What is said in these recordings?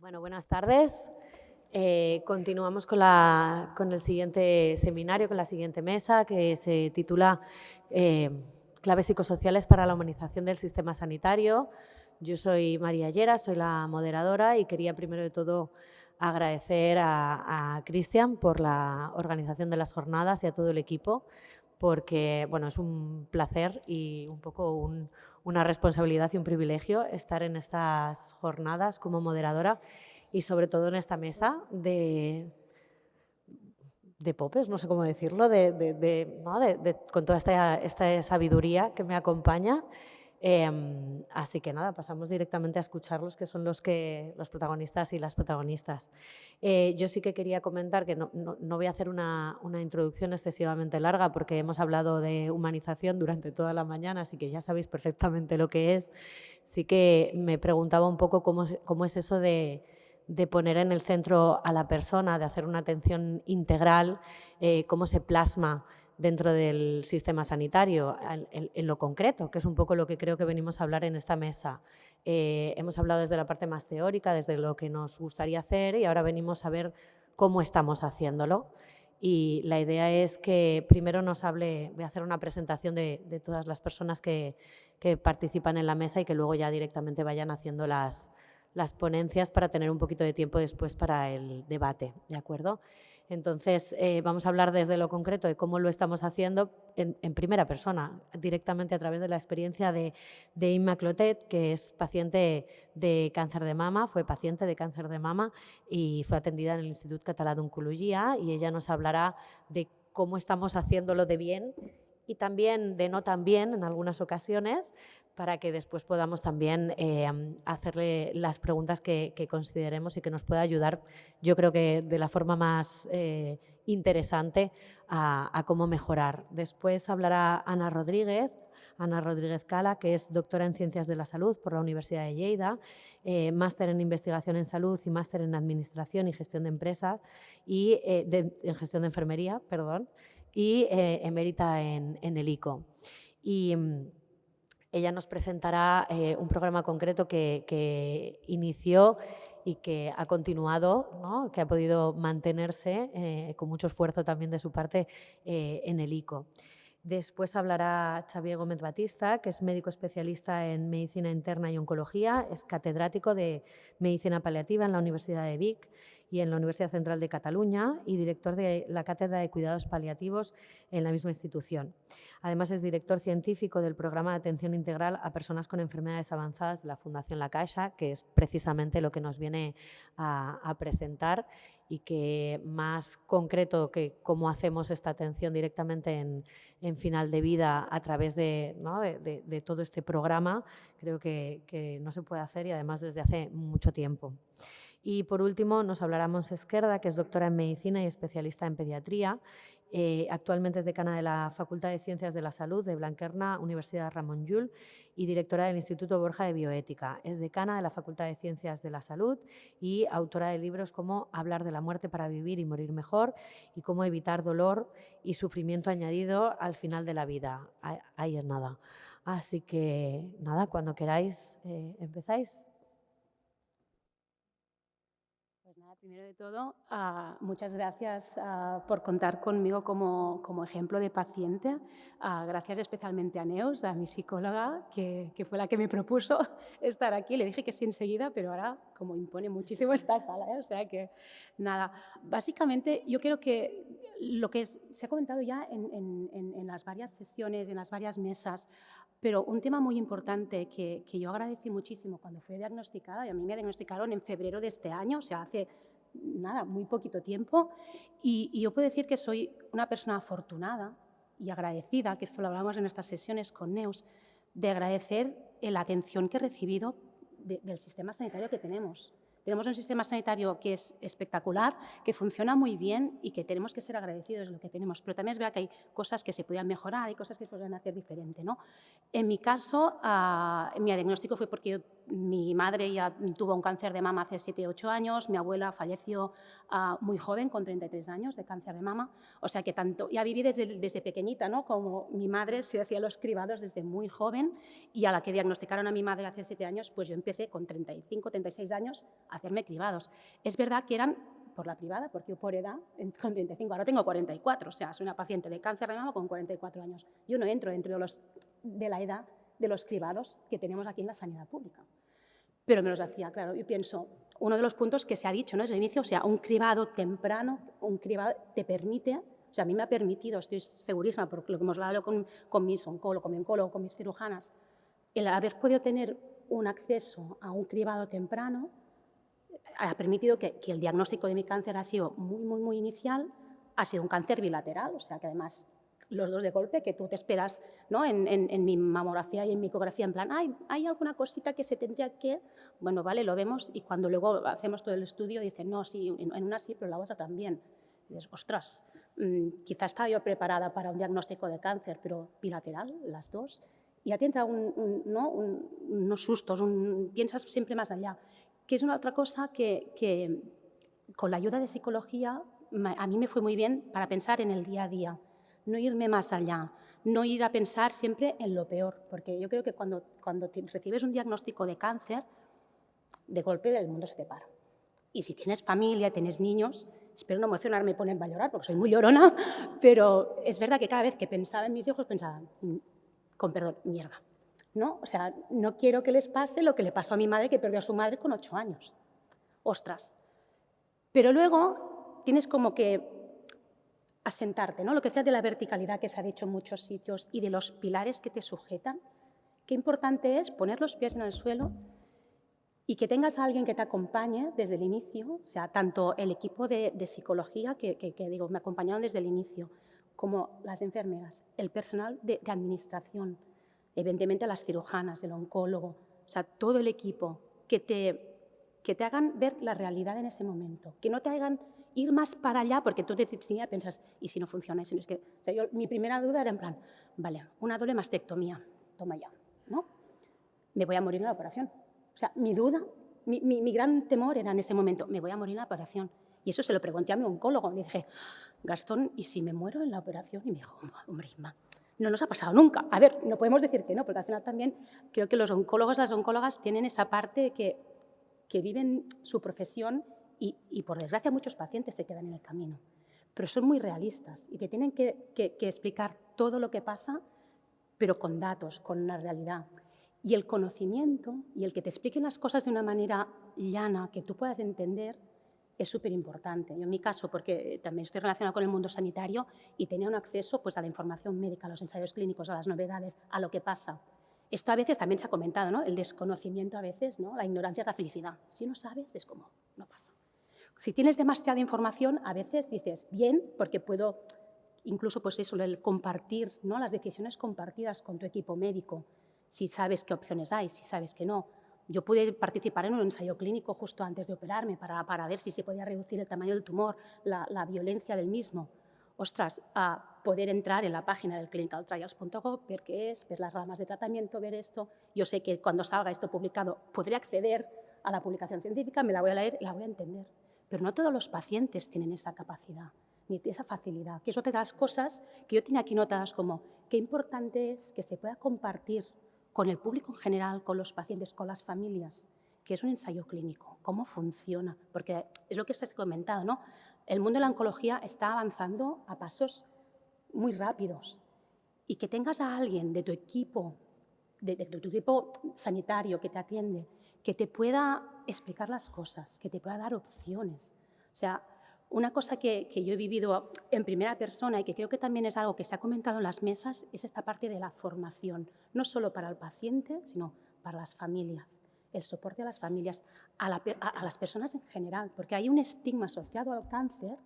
Bueno, buenas tardes. Continuamos con el siguiente seminario, con la siguiente mesa, que se titula Claves psicosociales para la humanización del sistema sanitario. Yo soy María Lleras, soy la moderadora y quería primero de todo agradecer a Cristian por la organización de las jornadas y a todo el equipo, porque bueno, es un placer y un poco una responsabilidad y un privilegio estar en estas jornadas como moderadora y sobre todo en esta mesa de popes, no sé cómo decirlo, con toda esta sabiduría que me acompaña. Así que nada, pasamos directamente a escucharlos, que son los protagonistas y las protagonistas. Yo sí que quería comentar que no voy a hacer una introducción excesivamente larga porque hemos hablado de humanización durante toda la mañana, así que ya sabéis perfectamente lo que es. Sí que me preguntaba un poco cómo es eso de poner en el centro a la persona, de hacer una atención integral, cómo se plasma dentro del sistema sanitario, en lo concreto, que es un poco lo que creo que venimos a hablar en esta mesa. Hemos hablado desde la parte más teórica, desde lo que nos gustaría hacer, y ahora venimos a ver cómo estamos haciéndolo. Y la idea es que primero voy a hacer una presentación de todas las personas que participan en la mesa y que luego ya directamente vayan haciendo las ponencias para tener un poquito de tiempo después para el debate, ¿de acuerdo? Entonces, vamos a hablar desde lo concreto de cómo lo estamos haciendo en primera persona, directamente a través de la experiencia de Imma Clotet, que es paciente de cáncer de mama, fue paciente de cáncer de mama y fue atendida en el Institut Català d'Oncologia, y ella nos hablará de cómo estamos haciéndolo de bien y también de no tan bien en algunas ocasiones, para que después podamos también hacerle las preguntas que consideremos y que nos pueda ayudar, yo creo que de la forma más interesante, a cómo mejorar. Después hablará Ana Rodríguez Cala, que es doctora en Ciencias de la Salud por la Universidad de Lleida, máster en Investigación en Salud y máster en Administración y Gestión de Empresas y en Gestión de Enfermería, perdón, y emérita en el ICO. Y ella nos presentará un programa concreto que inició y que ha continuado, ¿no? Que ha podido mantenerse con mucho esfuerzo también de su parte en el ICO. Después hablará Xavier Gómez Batista, que es médico especialista en medicina interna y oncología, es catedrático de medicina paliativa en la Universidad de Vic y en la Universidad Central de Cataluña y director de la Cátedra de Cuidados Paliativos en la misma institución. Además, es director científico del Programa de Atención Integral a Personas con Enfermedades Avanzadas de la Fundación La Caixa, que es precisamente lo que nos viene a presentar, y que más concreto que cómo hacemos esta atención directamente en final de vida a través de, ¿no? de todo este programa, creo que no se puede hacer, y además desde hace mucho tiempo. Y por último nos hablará Montse Esquerda, que es doctora en medicina y especialista en pediatría. Actualmente es decana de la Facultad de Ciencias de la Salud de Blanquerna, Universidad Ramon Llull, y directora del Instituto Borja de Bioética. Es decana de la Facultad de Ciencias de la Salud y autora de libros como Hablar de la muerte para vivir y morir mejor y Cómo evitar dolor y sufrimiento añadido al final de la vida. Ahí es nada. Así que nada, cuando queráis empezáis. Pues nada, primero de todo, muchas gracias por contar conmigo como ejemplo de paciente. Gracias especialmente a Neus, a mi psicóloga, que fue la que me propuso estar aquí. Le dije que sí enseguida, pero ahora, como impone muchísimo esta sala, o sea que nada. Básicamente, yo creo que lo que se ha comentado ya en las varias sesiones, en las varias mesas, pero un tema muy importante que yo agradecí muchísimo cuando fui diagnosticada, y a mí me diagnosticaron en febrero de este año, o sea, hace nada, muy poquito tiempo, y yo puedo decir que soy una persona afortunada y agradecida, que esto lo hablamos en nuestras sesiones con Neus, de agradecer la atención que he recibido del sistema sanitario que tenemos. Tenemos un sistema sanitario que es espectacular, que funciona muy bien y que tenemos que ser agradecidos de lo que tenemos. Pero también es verdad que hay cosas que se podían mejorar, hay cosas que se podían hacer diferente, ¿no? En mi caso, mi diagnóstico fue porque mi madre ya tuvo un cáncer de mama hace 7 u 8 años, mi abuela falleció muy joven, con 33 años, de cáncer de mama. O sea que tanto, ya viví desde pequeñita, ¿no? Como mi madre se hacía los cribados desde muy joven, y a la que diagnosticaron a mi madre hace 7 años, pues yo empecé con 35, 36 años hacerme cribados. Es verdad que eran por la privada, porque yo por edad, con 35, ahora tengo 44, o sea, soy una paciente de cáncer de mama con 44 años. Yo no entro dentro de la edad de los cribados que tenemos aquí en la sanidad pública. Pero me los hacía, claro, yo pienso, uno de los puntos que se ha dicho, ¿no?, desde el inicio, o sea, un cribado temprano, un cribado te permite, o sea, a mí me ha permitido, estoy segurísima, por lo que hemos hablado con mis oncólogos, con mi oncólogo, con mis cirujanas, el haber podido tener un acceso a un cribado temprano ha permitido que el diagnóstico de mi cáncer ha sido muy inicial, ha sido un cáncer bilateral, o sea, que además los dos de golpe, que tú te esperas, ¿no?, en mi mamografía y en mi ecografía, en plan, hay alguna cosita que se tendría que, bueno, vale, lo vemos, y cuando luego hacemos todo el estudio dicen, no, sí, en una sí, pero la otra también. Y dices, ostras, quizás estaba yo preparada para un diagnóstico de cáncer, pero bilateral, las dos, y ya te entra unos sustos, piensas siempre más allá, que es una otra cosa que con la ayuda de psicología a mí me fue muy bien para pensar en el día a día, no irme más allá, no ir a pensar siempre en lo peor, porque yo creo que cuando recibes un diagnóstico de cáncer, de golpe el mundo se te para. Y si tienes familia, tienes niños, espero no emocionarme y ponerme a llorar, porque soy muy llorona, pero es verdad que cada vez que pensaba en mis hijos pensaba, con perdón, mierda, ¿no? O sea, no quiero que les pase lo que le pasó a mi madre, que perdió a su madre con 8 años. Ostras. Pero luego tienes como que asentarte, ¿no? Lo que decía de la verticalidad que se ha dicho en muchos sitios y de los pilares que te sujetan. Qué importante es poner los pies en el suelo y que tengas a alguien que te acompañe desde el inicio, o sea, tanto el equipo de psicología que digo, me acompañaron desde el inicio, como las enfermeras, el personal de administración, evidentemente las cirujanas, el oncólogo, o sea, todo el equipo, que te hagan ver la realidad en ese momento, que no te hagan ir más para allá, porque tú te piensas, ¿y si no funciona? ¿Y si no es que, o sea, mi primera duda era en plan, vale, una doble mastectomía, toma ya, ¿no? Me voy a morir en la operación. O sea, mi duda, mi gran temor era en ese momento, me voy a morir en la operación. Y eso se lo pregunté a mi oncólogo. Le dije, Gastón, ¿y si me muero en la operación? Y me dijo, hombre, Inma, no nos ha pasado nunca. A ver, no podemos decir que no, porque al final también creo que los oncólogos, las oncólogas tienen esa parte que viven su profesión y por desgracia muchos pacientes se quedan en el camino. Pero son muy realistas y te tienen que explicar todo lo que pasa, pero con datos, con una realidad. Y el conocimiento y el que te expliquen las cosas de una manera llana, que tú puedas entender, es súper importante. Yo en mi caso, porque también estoy relacionada con el mundo sanitario y tenía un acceso pues, a la información médica, a los ensayos clínicos, a las novedades, a lo que pasa. Esto a veces también se ha comentado, ¿no? El desconocimiento a veces, ¿no? La ignorancia es la felicidad. Si no sabes, es como, no pasa. Si tienes demasiada información, a veces dices, bien, porque puedo, incluso pues eso, el compartir, ¿no? Las decisiones compartidas con tu equipo médico, si sabes qué opciones hay, si sabes que no. Yo pude participar en un ensayo clínico justo antes de operarme para ver si se podía reducir el tamaño del tumor, la violencia del mismo. Ostras, a poder entrar en la página del clinicaltrials.gov, ver qué es, ver las ramas de tratamiento, ver esto. Yo sé que cuando salga esto publicado podré acceder a la publicación científica, me la voy a leer y la voy a entender. Pero no todos los pacientes tienen esa capacidad, ni esa facilidad, que es otra de las cosas que yo tenía aquí notadas como qué importante es que se pueda compartir con el público en general, con los pacientes, con las familias, que es un ensayo clínico, cómo funciona, porque es lo que se ha comentado, ¿no? El mundo de la oncología está avanzando a pasos muy rápidos y que tengas a alguien de tu equipo, de tu equipo sanitario que te atiende, que te pueda explicar las cosas, que te pueda dar opciones. O sea, una cosa que yo he vivido en primera persona y que creo que también es algo que se ha comentado en las mesas es esta parte de la formación, no solo para el paciente, sino para las familias, el soporte a las familias, a las personas en general, porque hay un estigma asociado al cáncer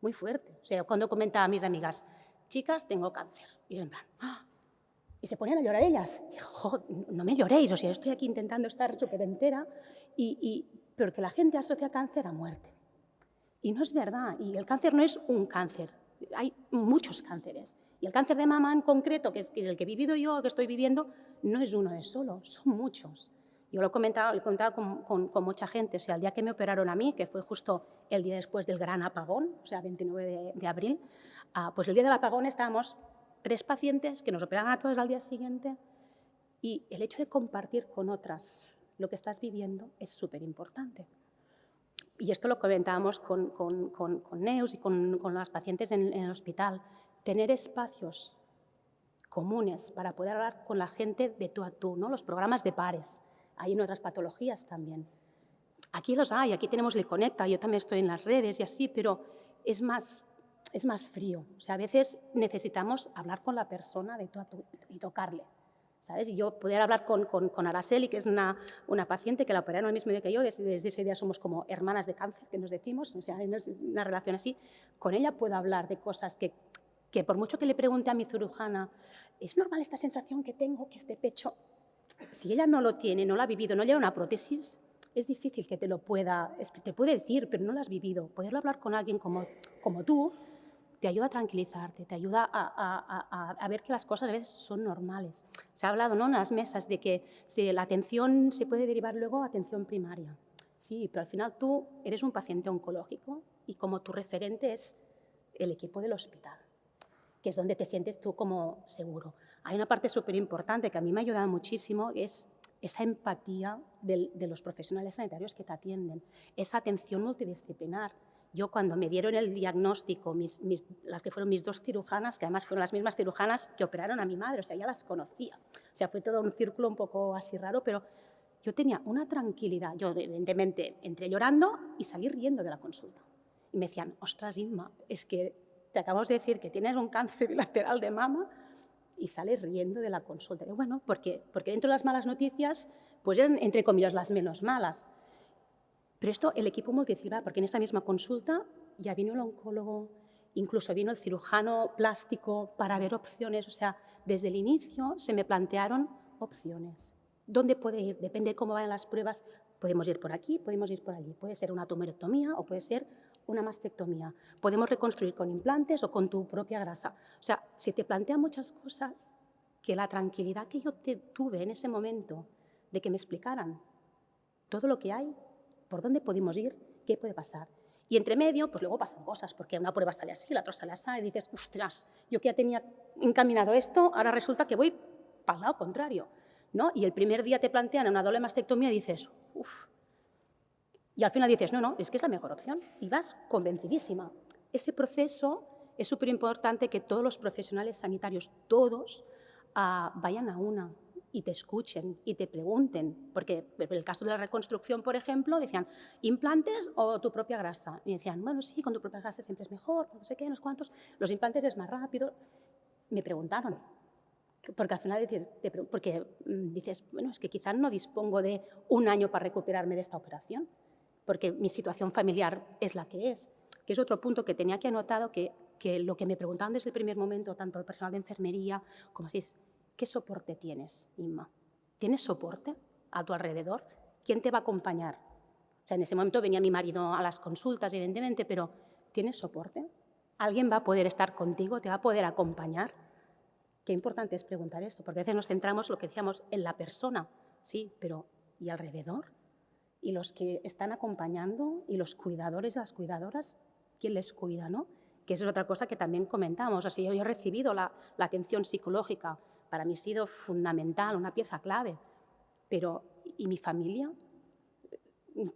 muy fuerte. O sea, cuando comentaba a mis amigas, chicas, tengo cáncer, y en plan, ¡ah! Y se ponían a llorar ellas. Digo, jo, no me lloréis, o sea, yo estoy aquí intentando estar súper entera, pero que la gente asocia cáncer a muerte. Y no es verdad, y el cáncer no es un cáncer, hay muchos cánceres. Y el cáncer de mama en concreto, que es el que he vivido yo, que estoy viviendo, no es uno de solo, son muchos. Yo lo he comentado con mucha gente, o sea, el día que me operaron a mí, que fue justo el día después del gran apagón, o sea, 29 de abril, pues el día del apagón estábamos 3 pacientes que nos operaban a todos al día siguiente y el hecho de compartir con otras lo que estás viviendo es súper importante. y esto lo comentábamos con Neus y con las pacientes en el hospital, tener espacios comunes para poder hablar con la gente de tú a tú, ¿no? Los programas de pares, hay en otras patologías también. Aquí los hay, aquí tenemos el Conecta, yo también estoy en las redes y así, pero es más frío. O sea, a veces necesitamos hablar con la persona de tú a tú y tocarle, ¿sabes? Y yo poder hablar con Araceli, que es una paciente que la operaron el mismo día que yo, desde ese día somos como hermanas de cáncer, que nos decimos, o sea, es una relación así. Con ella puedo hablar de cosas que por mucho que le pregunte a mi cirujana, ¿es normal esta sensación que tengo, que este pecho? Si ella no lo tiene, no lo ha vivido, no lleva una prótesis, es difícil que te lo pueda, te puede decir, pero no lo has vivido. Poderlo hablar con alguien como tú te ayuda a tranquilizarte, te ayuda a ver que las cosas a veces son normales. Se ha hablado, ¿no?, en las mesas de que la atención se puede derivar luego a atención primaria. Sí, pero al final tú eres un paciente oncológico y como tu referente es el equipo del hospital, que es donde te sientes tú como seguro. Hay una parte súper importante que a mí me ha ayudado muchísimo, es esa empatía de los profesionales sanitarios que te atienden, esa atención multidisciplinar. Yo cuando me dieron el diagnóstico, las que fueron mis 2 cirujanas, que además fueron las mismas cirujanas que operaron a mi madre, o sea, ya las conocía. O sea, fue todo un círculo un poco así raro, pero yo tenía una tranquilidad. Yo, evidentemente, entré llorando y salí riendo de la consulta. Y me decían, ostras, Inma, es que te acabamos de decir que tienes un cáncer bilateral de mama y sales riendo de la consulta. Y bueno, porque dentro de las malas noticias, pues eran, entre comillas, las menos malas. Pero esto, el equipo multidisciplinar, porque en esta misma consulta ya vino el oncólogo, incluso vino el cirujano plástico para ver opciones. O sea, desde el inicio se me plantearon opciones. ¿Dónde puede ir? Depende de cómo vayan las pruebas. Podemos ir por aquí, podemos ir por allí. Puede ser una tumorectomía o puede ser una mastectomía. Podemos reconstruir con implantes o con tu propia grasa. O sea, se te plantean muchas cosas que la tranquilidad que yo tuve en ese momento de que me explicaran todo lo que hay, por dónde podemos ir, qué puede pasar. Y entre medio, pues luego pasan cosas, porque una prueba sale así, la otra sale así, y dices, ostras, yo que ya tenía encaminado esto, ahora resulta que voy para el lado contrario, ¿no? Y el primer día te plantean una doble mastectomía y dices, uff. Y al final dices, no, es que es la mejor opción. Y vas convencidísima. Ese proceso es súper importante que todos los profesionales sanitarios, todos, vayan a una y te escuchen y te pregunten. Porque en el caso de la reconstrucción, por ejemplo, decían, ¿implantes o tu propia grasa? Y decían, bueno, sí, con tu propia grasa siempre es mejor, no sé qué, no sé cuántos. Los implantes es más rápido. Me preguntaron. Porque al final dices, bueno, es que quizás no dispongo de un año para recuperarme de esta operación, porque mi situación familiar es la que es otro punto que tenía aquí anotado, que lo que me preguntaban desde el primer momento, tanto el personal de enfermería como así, ¿qué soporte tienes, Inma? ¿Tienes soporte a tu alrededor? ¿Quién te va a acompañar? O sea, en ese momento venía mi marido a las consultas, evidentemente, pero ¿tienes soporte? ¿Alguien va a poder estar contigo? ¿Te va a poder acompañar? Qué importante es preguntar esto, porque a veces nos centramos, lo que decíamos, en la persona, sí, pero ¿y alrededor? Y los que están acompañando y los cuidadores y las cuidadoras, ¿quién les cuida, no? Que eso es otra cosa que también comentamos. Así, yo he recibido la atención psicológica, para mí ha sido fundamental, una pieza clave. Pero, ¿y mi familia?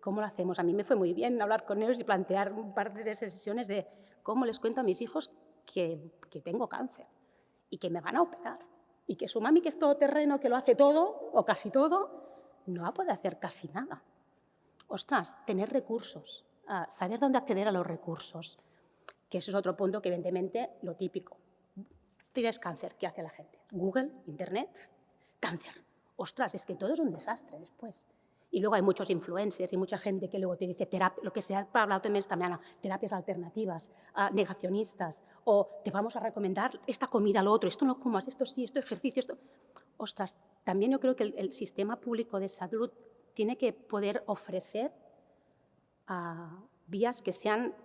¿Cómo lo hacemos? A mí me fue muy bien hablar con ellos y plantear un par de sesiones de cómo les cuento a mis hijos que tengo cáncer y que me van a operar y que su mami, que es todoterreno, que lo hace todo o casi todo, no va a poder hacer casi nada. Ostras, tener recursos, saber dónde acceder a los recursos, que eso es otro punto que evidentemente lo típico. Tienes cáncer, ¿qué hace la gente? Google, Internet, cáncer. Ostras, es que todo es un desastre después. Y luego hay muchos influencers y mucha gente que luego te dice lo que se ha hablado también esta mañana, terapias alternativas, negacionistas, o te vamos a recomendar esta comida, lo otro, esto no comas, esto sí, esto ejercicio, esto. Ostras, también yo creo que el sistema público de salud tiene que poder ofrecer vías que sean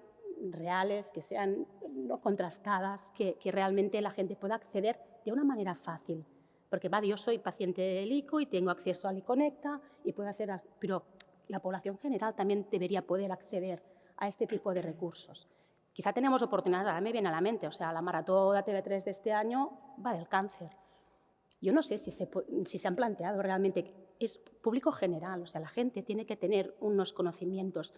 reales, que sean no contrastadas, que realmente la gente pueda acceder de una manera fácil. Porque vale, yo soy paciente del ICO y tengo acceso al iConecta y puedo hacer, pero la población general también debería poder acceder a este tipo de recursos. Quizá tenemos oportunidades, ahora me viene a la mente, o sea, la maratón de TV3 de este año va del cáncer. Yo no sé si se han planteado realmente es público general, o sea, la gente tiene que tener unos conocimientos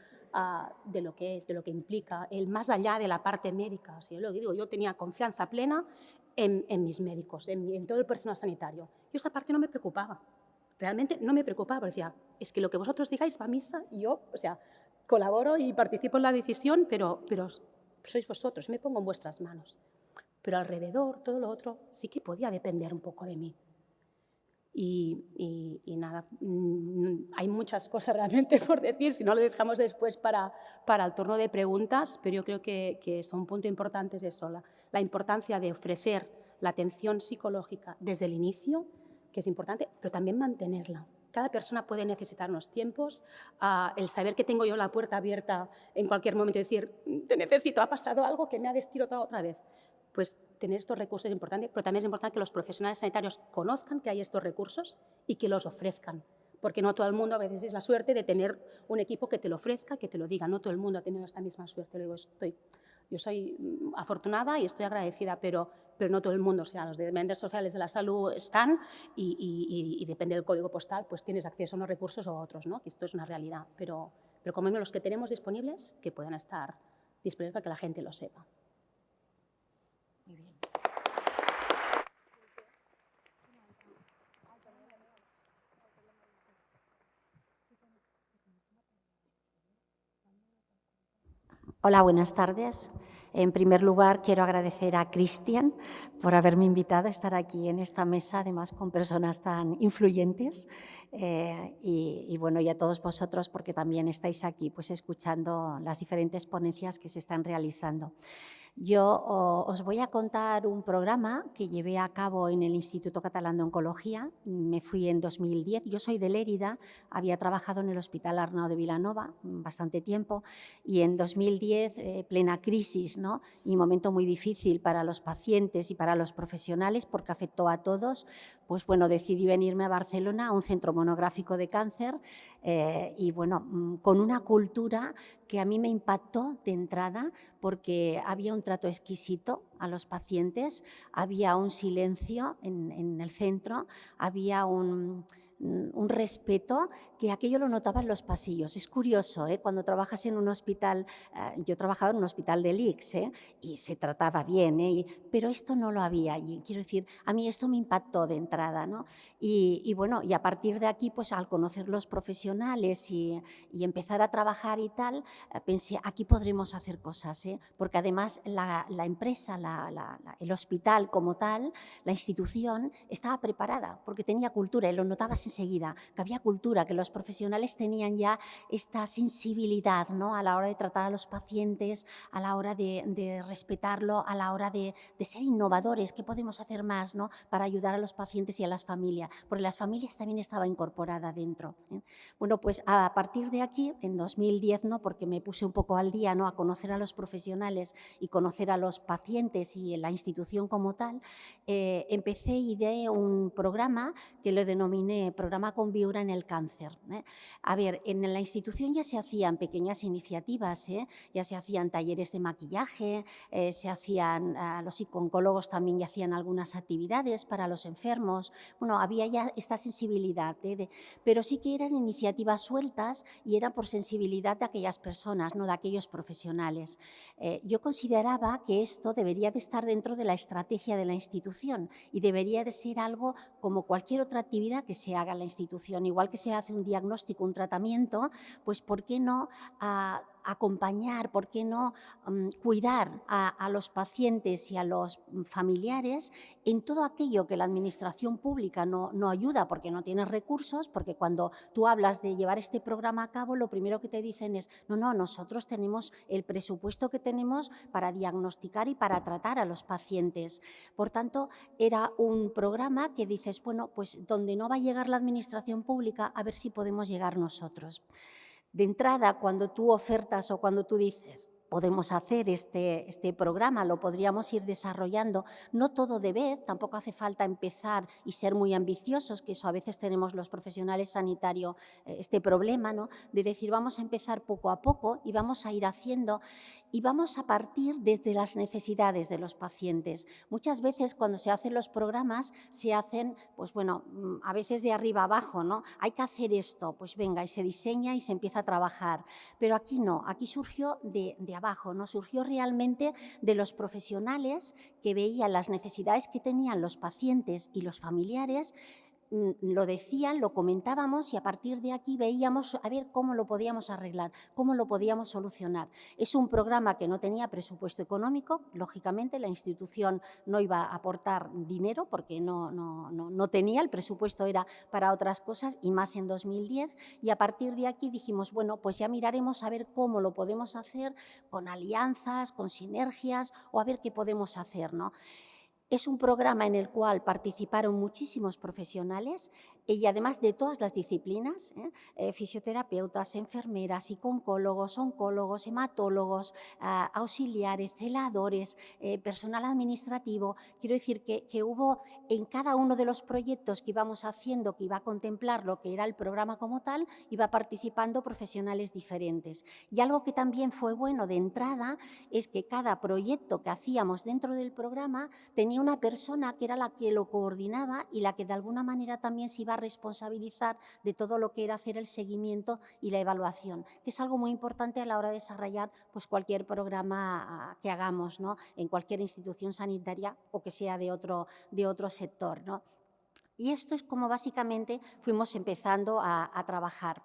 de lo que es, de lo que implica, el más allá de la parte médica. O sea, yo lo digo, yo tenía confianza plena en mis médicos, en todo el personal sanitario. Yo esta parte no me preocupaba, realmente no me preocupaba, decía, es que lo que vosotros digáis va a misa y yo, o sea, colaboro y participo en la decisión, pero sois vosotros, me pongo en vuestras manos. Pero alrededor, todo lo otro, sí que podía depender un poco de mí. Y nada, hay muchas cosas realmente por decir, si no lo dejamos después para el turno de preguntas, pero yo creo que un punto importante es eso, la importancia de ofrecer la atención psicológica desde el inicio, que es importante, pero también mantenerla. Cada persona puede necesitar unos tiempos, el saber que tengo yo la puerta abierta en cualquier momento y decir, te necesito, ha pasado algo que me ha destirotado otra vez. Pues tener estos recursos es importante, pero también es importante que los profesionales sanitarios conozcan que hay estos recursos y que los ofrezcan, porque no todo el mundo a veces es la suerte de tener un equipo que te lo ofrezca, que te lo diga, no todo el mundo ha tenido esta misma suerte. Yo soy afortunada y estoy agradecida, pero no todo el mundo, o sea, los dependientes sociales de la salud están y depende del código postal, pues tienes acceso a unos recursos o a otros, ¿no? Esto es una realidad, pero como mínimo los que tenemos disponibles, que puedan estar disponibles para que la gente lo sepa. Muy bien. Hola, buenas tardes. En primer lugar, quiero agradecer a Cristian por haberme invitado a estar aquí en esta mesa, además con personas tan influyentes, y bueno, y a todos vosotros porque también estáis aquí pues, escuchando las diferentes ponencias que se están realizando. Yo os voy a contar un programa que llevé a cabo en el Instituto Catalán de Oncología. Me fui en 2010. Yo soy de Lérida, había trabajado en el Hospital Arnau de Vilanova bastante tiempo y en 2010, plena crisis, ¿no? Y momento muy difícil para los pacientes y para los profesionales porque afectó a todos, pues bueno, decidí venirme a Barcelona a un centro monográfico de cáncer y bueno, con una cultura que a mí me impactó de entrada porque había un trato exquisito a los pacientes, había un silencio en el centro, había un respeto que aquello lo notaba en los pasillos. Es curioso, cuando trabajas en un hospital, yo trabajaba en un hospital del ICS y se trataba bien, pero esto no lo había. Y quiero decir, a mí esto me impactó de entrada, ¿no? Y bueno, y a partir de aquí, pues al conocer los profesionales y empezar a trabajar y tal, pensé, aquí podremos hacer cosas, porque además la empresa, el hospital como tal, la institución, estaba preparada porque tenía cultura y lo notabas enseguida, que había cultura, que los profesionales tenían ya esta sensibilidad, ¿no? A la hora de tratar a los pacientes, a la hora de respetarlo, a la hora de ser innovadores, ¿qué podemos hacer más, ¿no? Para ayudar a los pacientes y a las familias? Porque las familias también estaban incorporadas dentro. Bueno, pues a partir de aquí, en 2010, ¿no? Porque me puse un poco al día, ¿no? A conocer a los profesionales y conocer a los pacientes y la institución como tal, empecé y ideé un programa que lo denominé Programa Conviure en el Cáncer. A ver, en la institución ya se hacían pequeñas iniciativas, ya se hacían talleres de maquillaje, los oncólogos también ya hacían algunas actividades para los enfermos. Bueno, había ya esta sensibilidad, pero sí que eran iniciativas sueltas y eran por sensibilidad de aquellas personas, no de aquellos profesionales. Yo consideraba que esto debería de estar dentro de la estrategia de la institución y debería de ser algo como cualquier otra actividad que se haga en la institución. Igual que se hace un diagnóstico, un tratamiento, pues ¿por qué no acompañar, por qué no cuidar a los pacientes y a los familiares en todo aquello que la administración pública no ayuda porque no tiene recursos? Porque cuando tú hablas de llevar este programa a cabo, lo primero que te dicen es no, nosotros tenemos el presupuesto que tenemos para diagnosticar y para tratar a los pacientes. Por tanto, era un programa que dices, bueno, pues donde no va a llegar la administración pública, a ver si podemos llegar nosotros. De entrada, cuando tú ofertas o cuando tú dices, podemos hacer este programa, lo podríamos ir desarrollando, no todo de vez, tampoco hace falta empezar y ser muy ambiciosos, que eso a veces tenemos los profesionales sanitarios este problema, ¿no? De decir, vamos a empezar poco a poco y vamos a ir haciendo. y vamos a partir desde las necesidades de los pacientes. Muchas veces cuando se hacen los programas se hacen, pues bueno, a veces de arriba abajo, ¿no? Hay que hacer esto, pues venga, y se diseña y se empieza a trabajar. Pero aquí no, aquí surgió de abajo, ¿no? Surgió realmente de los profesionales que veían las necesidades que tenían los pacientes y los familiares, lo decían, lo comentábamos y a partir de aquí veíamos a ver cómo lo podíamos arreglar, cómo lo podíamos solucionar. Es un programa que no tenía presupuesto económico, lógicamente la institución no iba a aportar dinero porque no tenía, el presupuesto era para otras cosas y más en 2010, y a partir de aquí dijimos, bueno, pues ya miraremos a ver cómo lo podemos hacer con alianzas, con sinergias o a ver qué podemos hacer, ¿no? Es un programa en el cual participaron muchísimos profesionales y además de todas las disciplinas, fisioterapeutas, enfermeras, psicólogos, oncólogos, hematólogos, auxiliares, celadores, personal administrativo. Quiero decir que hubo en cada uno de los proyectos que íbamos haciendo, que iba a contemplar lo que era el programa como tal, iba participando profesionales diferentes. Y algo que también fue bueno de entrada es que cada proyecto que hacíamos dentro del programa tenía una persona que era la que lo coordinaba y la que de alguna manera también se iba a responsabilizar de todo lo que era hacer el seguimiento y la evaluación, que es algo muy importante a la hora de desarrollar pues, cualquier programa que hagamos, ¿no? En cualquier institución sanitaria o que sea de otro sector, ¿no? Y esto es como básicamente fuimos empezando a trabajar.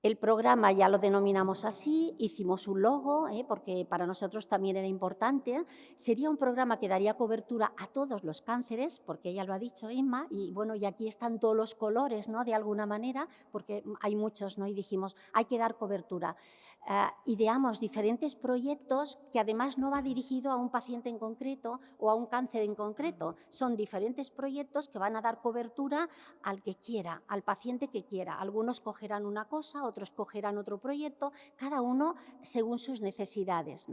El programa ya lo denominamos así, hicimos un logo, porque para nosotros también era importante. Sería un programa que daría cobertura a todos los cánceres, porque ella lo ha dicho Inma, y bueno, y aquí están todos los colores, ¿no? De alguna manera, porque hay muchos, ¿no? Y dijimos, hay que dar cobertura. Ideamos diferentes proyectos que además no va dirigido a un paciente en concreto o a un cáncer en concreto. Son diferentes proyectos que van a dar cobertura al que quiera, al paciente que quiera. Algunos cogerán una cosa, otros cogerán otro proyecto, cada uno según sus necesidades.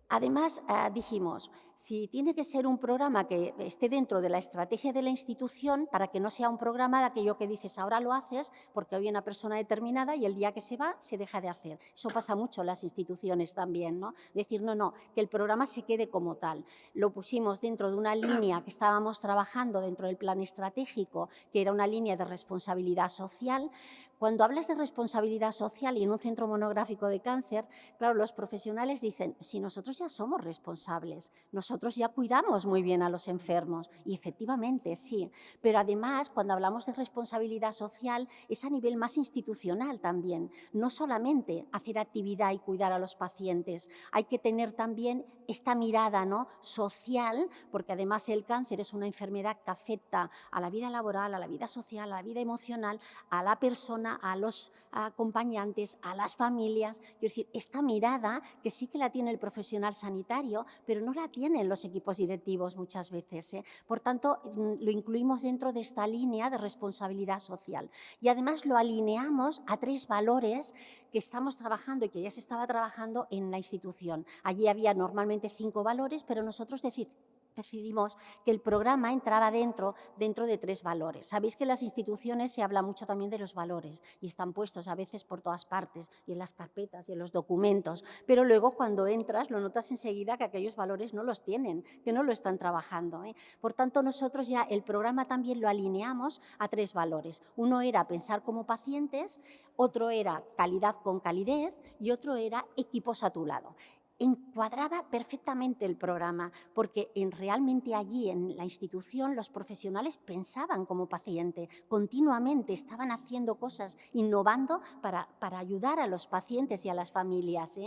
Además, dijimos, si tiene que ser un programa que esté dentro de la estrategia de la institución, para que no sea un programa de aquello que dices, ahora lo haces porque hay una persona determinada y el día que se va, se deja de hacer. Eso pasa mucho en las instituciones también, ¿no? Decir, no, que el programa se quede como tal. Lo pusimos dentro de una línea que estábamos trabajando dentro del plan estratégico, que era una línea de responsabilidad social. Cuando hablas de responsabilidad social y en un centro monográfico de cáncer, claro, los profesionales dicen, si nosotros ya somos responsables, nosotros ya cuidamos muy bien a los enfermos, y efectivamente sí, pero además cuando hablamos de responsabilidad social es a nivel más institucional también, no solamente hacer actividad y cuidar a los pacientes, hay que tener también esta mirada, ¿no? Social, porque además el cáncer es una enfermedad que afecta a la vida laboral, a la vida social, a la vida emocional, a la persona, a los acompañantes, a las familias. Quiero decir, esta mirada que sí que la tiene el profesional sanitario, pero no la tienen los equipos directivos muchas veces. Por tanto, lo incluimos dentro de esta línea de responsabilidad social. Y además lo alineamos a 3 valores que estamos trabajando y que ya se estaba trabajando en la institución. Allí había normalmente 5 valores, pero nosotros decidimos que el programa entraba dentro de 3 valores. Sabéis que en las instituciones se habla mucho también de los valores y están puestos a veces por todas partes y en las carpetas y en los documentos, pero luego cuando entras lo notas enseguida que aquellos valores no los tienen, que no lo están trabajando. Por tanto, nosotros ya el programa también lo alineamos a 3 valores. Uno era pensar como pacientes, otro era calidad con calidez y otro era equipos a tu lado. Encuadraba perfectamente el programa, porque realmente allí en la institución los profesionales pensaban como paciente, continuamente estaban haciendo cosas, innovando para ayudar a los pacientes y a las familias.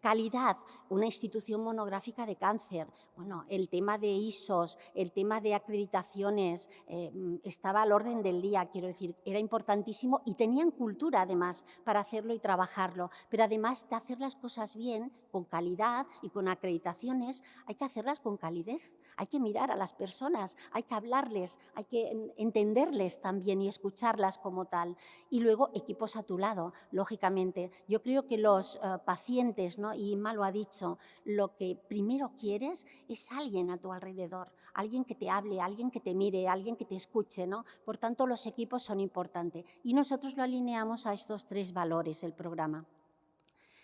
Calidad, una institución monográfica de cáncer. Bueno, el tema de ISOs, el tema de acreditaciones estaba al orden del día, quiero decir, era importantísimo y tenían cultura además para hacerlo y trabajarlo, pero además de hacer las cosas bien, con calidad, calidad y con acreditaciones, hay que hacerlas con calidez, hay que mirar a las personas, hay que hablarles, hay que entenderles también y escucharlas como tal. Y luego equipos a tu lado, lógicamente. Yo creo que los pacientes, ¿no? Y Inma lo ha dicho, lo que primero quieres es alguien a tu alrededor, alguien que te hable, alguien que te mire, alguien que te escuche, ¿no? Por tanto, los equipos son importantes. Y nosotros lo alineamos a estos 3 valores, el programa.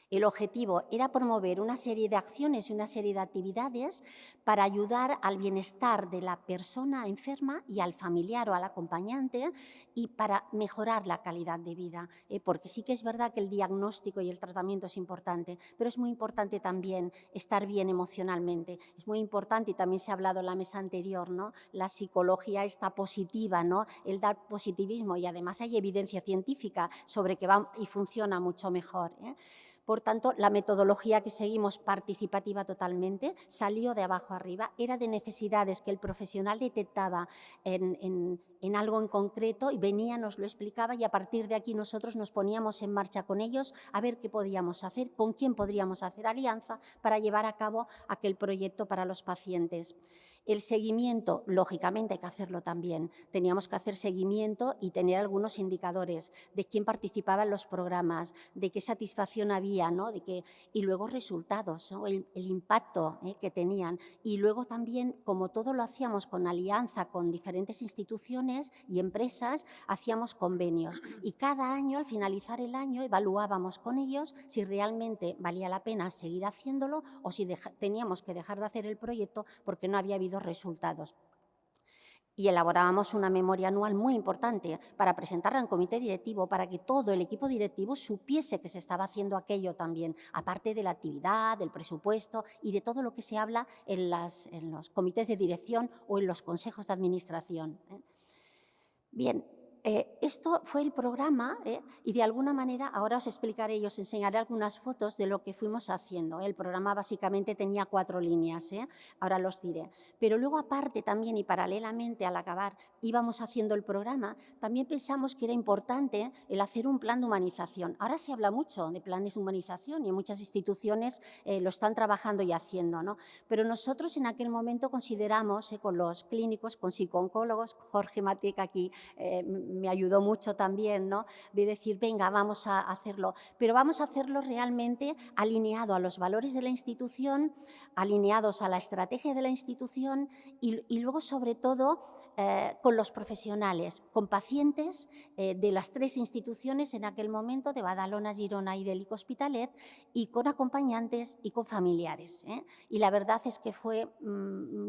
El objetivo era promover una serie de acciones y una serie de actividades para ayudar al bienestar de la persona enferma y al familiar o al acompañante y para mejorar la calidad de vida. Porque sí que es verdad que el diagnóstico y el tratamiento es importante, pero es muy importante también estar bien emocionalmente. Es muy importante, y también se ha hablado en la mesa anterior, ¿no? La psicología está positiva, ¿no? El dar positivismo, y además hay evidencia científica sobre que va y funciona mucho mejor, ¿eh? Por tanto, la metodología que seguimos, participativa totalmente, salió de abajo arriba, era de necesidades que el profesional detectaba en algo en concreto y venía, nos lo explicaba, y a partir de aquí nosotros nos poníamos en marcha con ellos a ver qué podíamos hacer, con quién podríamos hacer alianza para llevar a cabo aquel proyecto para los pacientes. El seguimiento, lógicamente, hay que hacerlo también. Teníamos que hacer seguimiento y tener algunos indicadores de quién participaba en los programas, de qué satisfacción había, ¿no? Y luego resultados, ¿no? el impacto que tenían. Y luego también, como todo lo hacíamos con alianza con diferentes instituciones y empresas, hacíamos convenios. Y cada año, al finalizar el año, evaluábamos con ellos si realmente valía la pena seguir haciéndolo o si teníamos que dejar de hacer el proyecto porque no había habido resultados. Y elaborábamos una memoria anual muy importante para presentarla al comité directivo, para que todo el equipo directivo supiese que se estaba haciendo aquello también, aparte de la actividad, del presupuesto y de todo lo que se habla en los comités de dirección o en los consejos de administración. Bien. Esto fue el programa y de alguna manera ahora os explicaré y os enseñaré algunas fotos de lo que fuimos haciendo. El programa básicamente tenía 4 líneas, ahora los diré. Pero luego aparte también y paralelamente al acabar íbamos haciendo el programa, también pensamos que era importante el hacer un plan de humanización. Ahora se habla mucho de planes de humanización y en muchas instituciones lo están trabajando y haciendo, ¿no? Pero nosotros en aquel momento consideramos con los clínicos, con psicooncólogos, Jorge Matic aquí me ayudó mucho también, ¿no? De decir, venga, vamos a hacerlo, pero vamos a hacerlo realmente alineado a los valores de la institución, alineados a la estrategia de la institución y luego, sobre todo, con los profesionales, con pacientes de las 3 instituciones en aquel momento, de Badalona, Girona y del IC Hospitalet, y con acompañantes y con familiares. Y la verdad es que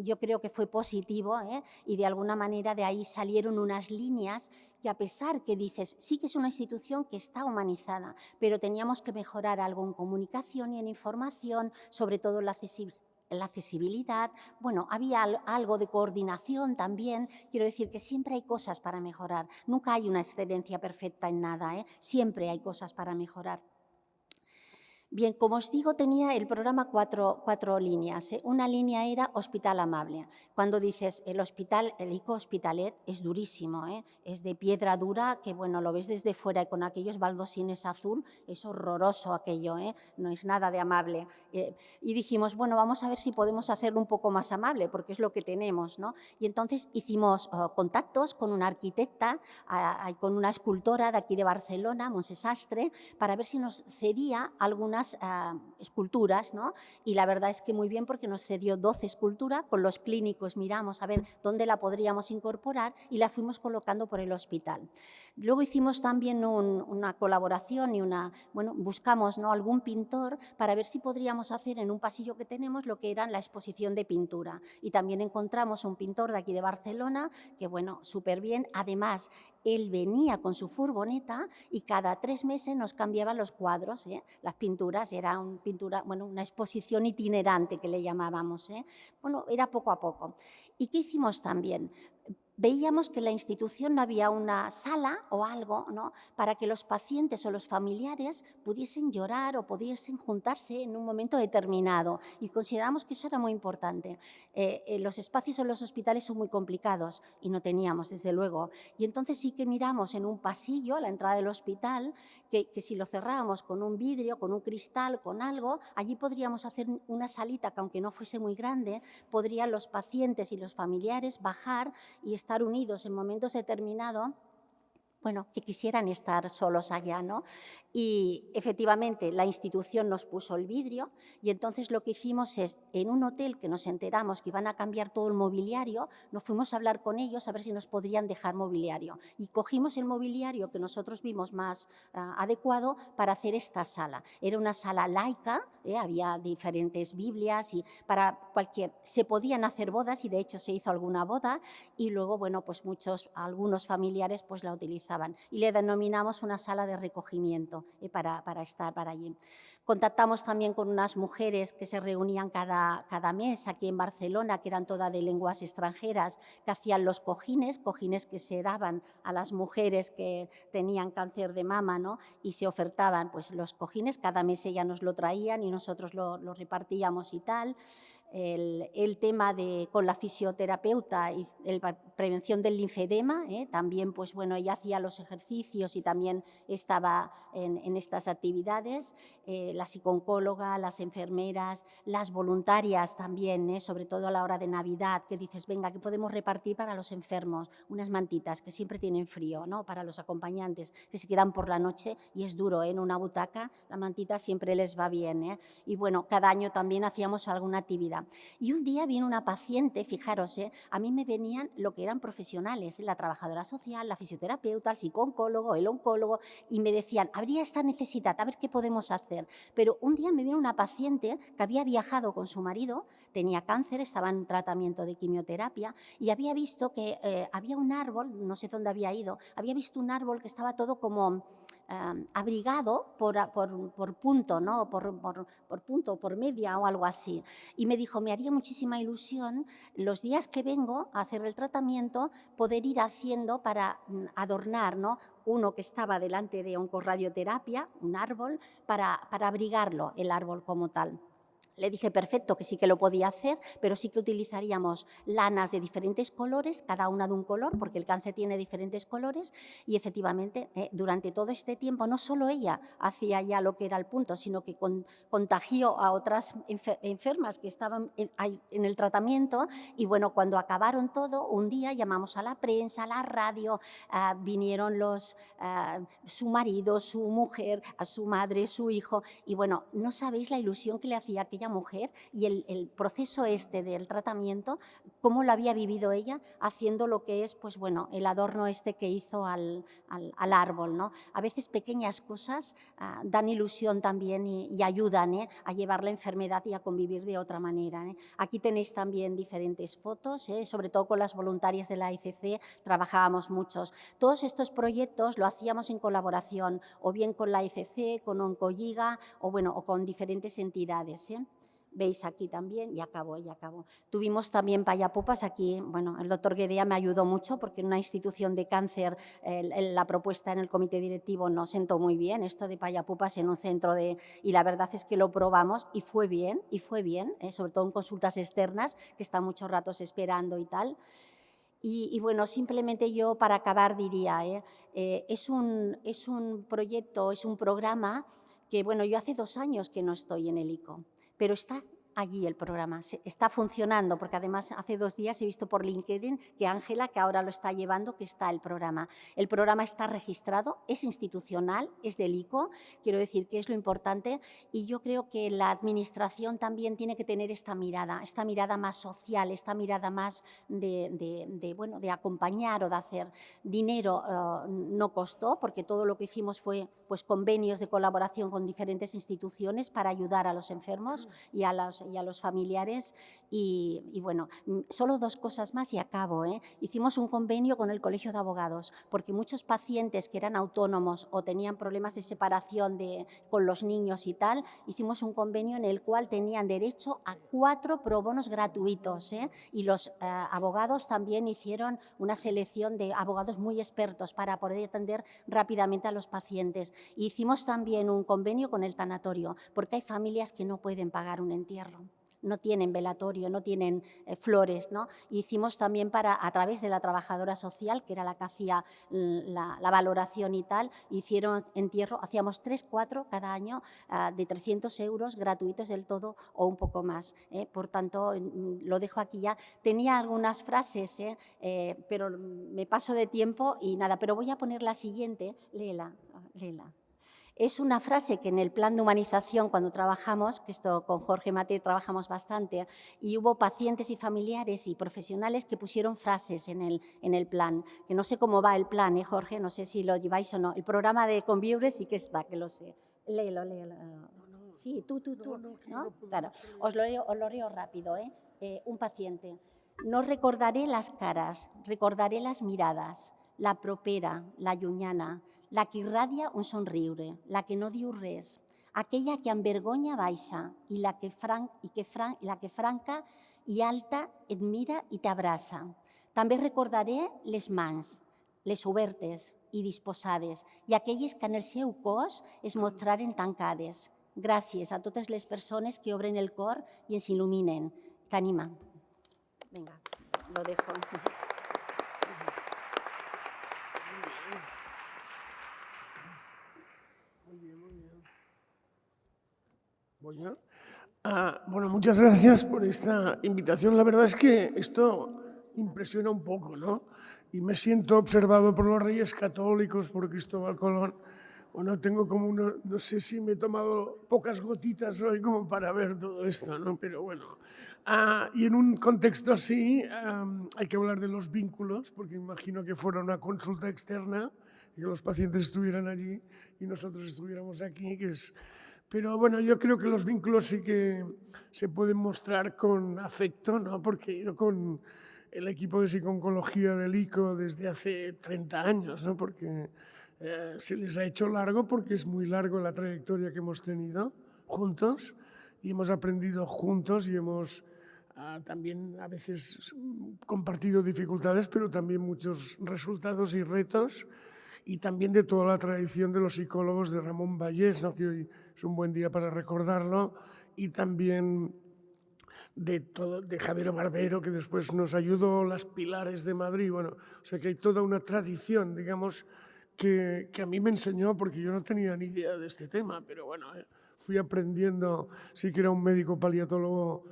yo creo que fue positivo y de alguna manera de ahí salieron unas líneas que, a pesar que dices, sí que es una institución que está humanizada, pero teníamos que mejorar algo en comunicación y en información, sobre todo en la accesibilidad. Bueno, había algo de coordinación también. Quiero decir que siempre hay cosas para mejorar. Nunca hay una excelencia perfecta en nada, siempre hay cosas para mejorar. Bien, como os digo, tenía el programa cuatro líneas. Una línea era Hospital Amable. Cuando dices el hospital, el IC Hospitalet es durísimo, es de piedra dura, que bueno, lo ves desde fuera y con aquellos baldosines azul, es horroroso aquello, no es nada de amable. Y dijimos, bueno, vamos a ver si podemos hacerlo un poco más amable, porque es lo que tenemos, ¿no? Y entonces hicimos contactos con una arquitecta, con una escultora de aquí de Barcelona, Montse Sastre, para ver si nos cedía algunas esculturas, ¿no? Y la verdad es que muy bien, porque nos cedió 12 esculturas, con los clínicos miramos a ver dónde la podríamos incorporar y la fuimos colocando por el hospital. Luego hicimos también una colaboración y buscamos, ¿no?, algún pintor para ver si podríamos hacer en un pasillo que tenemos lo que era la exposición de pintura. Y también encontramos un pintor de aquí de Barcelona que, bueno, súper bien. Además, él venía con su furgoneta y cada 3 meses nos cambiaba los cuadros, las pinturas. Era una exposición itinerante que le llamábamos. Bueno, era poco a poco. ¿Y qué hicimos también? veíamos que en la institución no había una sala o algo, ¿no?, para que los pacientes o los familiares pudiesen llorar o pudiesen juntarse en un momento determinado, y consideramos que eso era muy importante. Los espacios en los hospitales son muy complicados y no teníamos, desde luego, y entonces sí que miramos en un pasillo a la entrada del hospital que si lo cerrábamos con un vidrio, con un cristal, con algo, allí podríamos hacer una salita que, aunque no fuese muy grande, podrían los pacientes y los familiares bajar y estar unidos en momentos determinados, bueno, que quisieran estar solos allá, ¿no? Y efectivamente la institución nos puso el vidrio, y entonces lo que hicimos es, en un hotel que nos enteramos que iban a cambiar todo el mobiliario, nos fuimos a hablar con ellos a ver si nos podrían dejar mobiliario, y cogimos el mobiliario que nosotros vimos más adecuado para hacer esta sala. Era una sala laica, había diferentes Biblias, y para se podían hacer bodas, y de hecho se hizo alguna boda, y luego, bueno, pues algunos familiares pues la utilizaban, y le denominamos una sala de recogimiento para estar para allí. Contactamos también con unas mujeres que se reunían cada mes aquí en Barcelona, que eran todas de lenguas extranjeras, que hacían los cojines que se daban a las mujeres que tenían cáncer de mama, ¿no?, y se ofertaban pues los cojines, cada mes ellas nos lo traían y nosotros lo repartíamos y tal. El tema con la fisioterapeuta y la prevención del linfedema, también pues bueno, ella hacía los ejercicios y también estaba en estas actividades. La psicooncóloga, las enfermeras, las voluntarias también, sobre todo a la hora de Navidad, que dices, venga, que podemos repartir para los enfermos, unas mantitas que siempre tienen frío, ¿no?, para los acompañantes que se quedan por la noche y es duro, en una butaca la mantita siempre les va bien, y bueno, cada año también hacíamos alguna actividad. Y un día vino una paciente, fijaros, a mí me venían lo que eran profesionales, la trabajadora social, la fisioterapeuta, el psicooncólogo, el oncólogo, y me decían, habría esta necesidad, a ver qué podemos hacer. Pero un día me vino una paciente que había viajado con su marido, tenía cáncer, estaba en tratamiento de quimioterapia, y había visto que había un árbol, no sé dónde había ido, había visto un árbol que estaba todo como abrigado por punto, ¿no?, por punto, por media o algo así. Y me dijo, me haría muchísima ilusión los días que vengo a hacer el tratamiento poder ir haciendo para adornar, ¿no?, uno que estaba delante de oncorradioterapia, un árbol, para abrigarlo, el árbol como tal. Le dije, perfecto, que sí que lo podía hacer, pero sí que utilizaríamos lanas de diferentes colores, cada una de un color, porque el cáncer tiene diferentes colores, y efectivamente durante todo este tiempo no solo ella hacía ya lo que era el punto, sino que contagió a otras enfermas que estaban en el tratamiento, y bueno, cuando acabaron todo, un día llamamos a la prensa, a la radio, vinieron su marido, su mujer, a su madre, su hijo, y bueno, no sabéis la ilusión que le hacía a aquella mujer y el proceso del tratamiento, cómo lo había vivido ella haciendo lo que es, pues bueno, el adorno que hizo al árbol, ¿no? A veces pequeñas cosas dan ilusión también y ayudan a llevar la enfermedad y a convivir de otra manera. Aquí tenéis también diferentes fotos, sobre todo con las voluntarias de la ICC trabajábamos muchos. Todos estos proyectos lo hacíamos en colaboración, o bien con la ICC, con Oncolliga, o con diferentes entidades. Veis aquí también, y acabo. Tuvimos también payapupas aquí, bueno, el doctor Guedea me ayudó mucho porque en una institución de cáncer la propuesta en el comité directivo no sentó muy bien, esto de payapupas en un centro y la verdad es que lo probamos y fue bien, sobre todo en consultas externas, que están muchos ratos esperando y tal. Y bueno, simplemente yo para acabar diría, es un proyecto, es un programa que, bueno, yo hace 2 años que no estoy en el ICO, pero está allí el programa, está funcionando, porque además hace 2 días he visto por LinkedIn que Ángela, que ahora lo está llevando, que está el programa. El programa está registrado, es institucional, es del ICO, quiero decir que es lo importante, y yo creo que la administración también tiene que tener esta mirada más social, esta mirada más de acompañar o de hacer. Dinero no costó, porque todo lo que hicimos fue pues convenios de colaboración con diferentes instituciones para ayudar a los enfermos y a los a los familiares. Y bueno, solo 2 cosas más y acabo. Hicimos un convenio con el Colegio de Abogados, porque muchos pacientes que eran autónomos o tenían problemas de separación con los niños y tal, hicimos un convenio en el cual tenían derecho a 4 pro bonos gratuitos. Y los abogados también hicieron una selección de abogados muy expertos para poder atender rápidamente a los pacientes. Y hicimos también un convenio con el tanatorio, porque hay familias que no pueden pagar un entierro, no tienen velatorio, no tienen flores, ¿no? Y hicimos también a través de la trabajadora social, que era la que hacía la valoración y tal, hicieron entierro, hacíamos 3, 4 cada año de 300 euros gratuitos del todo o un poco más. Por tanto, lo dejo aquí ya. Tenía algunas frases, pero me paso de tiempo y nada, pero voy a poner la siguiente, léela. Es una frase que en el plan de humanización, cuando trabajamos, que esto con Jorge Mate trabajamos bastante, y hubo pacientes y familiares y profesionales que pusieron frases en el plan, que no sé cómo va el plan, Jorge, no sé si lo lleváis o no. El programa de Conviure sí que está, que lo sé. Léelo. Sí, tú. ¿No? Claro, os lo leo rápido. Un paciente. No recordaré las caras, recordaré las miradas, la propera, la llunyana, la que irradia un somriure, la que no diu res, aquella que amb vergonya baixa i la que franca i alta et mira i t'abraça. També recordaré les mans, les obertes i disposades, i aquelles que en el seu cos es mostraren tancades. Gràcies a totes les persones que obren el cor i ens il·luminen. Que anima. Vinga, lo dejo. Bueno, muchas gracias por esta invitación. La verdad es que esto impresiona un poco, ¿no? Y me siento observado por los Reyes Católicos, por Cristóbal Colón. Bueno, tengo como no sé si me he tomado pocas gotitas hoy como para ver todo esto, ¿no? Pero bueno. Y en un contexto así hay que hablar de los vínculos, porque imagino que fuera una consulta externa y que los pacientes estuvieran allí y nosotros estuviéramos aquí, que es... Pero bueno, yo creo que los vínculos sí que se pueden mostrar con afecto, ¿no? Porque yo con el equipo de psico-oncología del ICO desde hace 30 años, ¿no? Porque se les ha hecho largo, porque es muy largo la trayectoria que hemos tenido juntos y hemos aprendido juntos y hemos también a veces compartido dificultades, pero también muchos resultados y retos. Y también de toda la tradición de los psicólogos de Ramón Vallés, ¿no? Que hoy es un buen día para recordarlo, y también de Javier Barbero, que después nos ayudó, las Pilares de Madrid. Bueno, o sea que hay toda una tradición, digamos, que a mí me enseñó, porque yo no tenía ni idea de este tema, pero bueno, fui aprendiendo. Sí que era un médico paliatólogo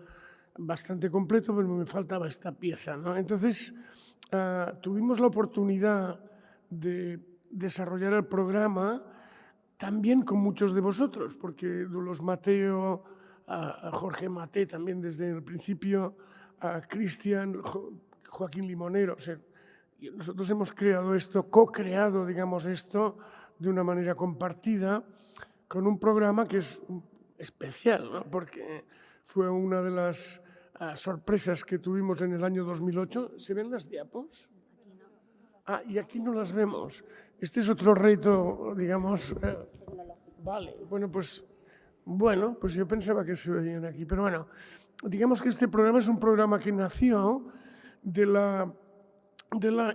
bastante completo, pero me faltaba esta pieza, ¿no? Entonces, tuvimos la oportunidad de desarrollar el programa también con muchos de vosotros, porque los Mateo, a Jorge Mate también desde el principio, a Cristian, Joaquín Limonero. O sea, nosotros hemos creado esto, co-creado, digamos, esto de una manera compartida con un programa que es especial, ¿no? Porque fue una de las sorpresas que tuvimos en el año 2008. ¿Se ven las diapos? Y aquí no las vemos. Este es otro reto, digamos. Vale, bueno, pues yo pensaba que se veían aquí, pero bueno, digamos que este programa es un programa que nació del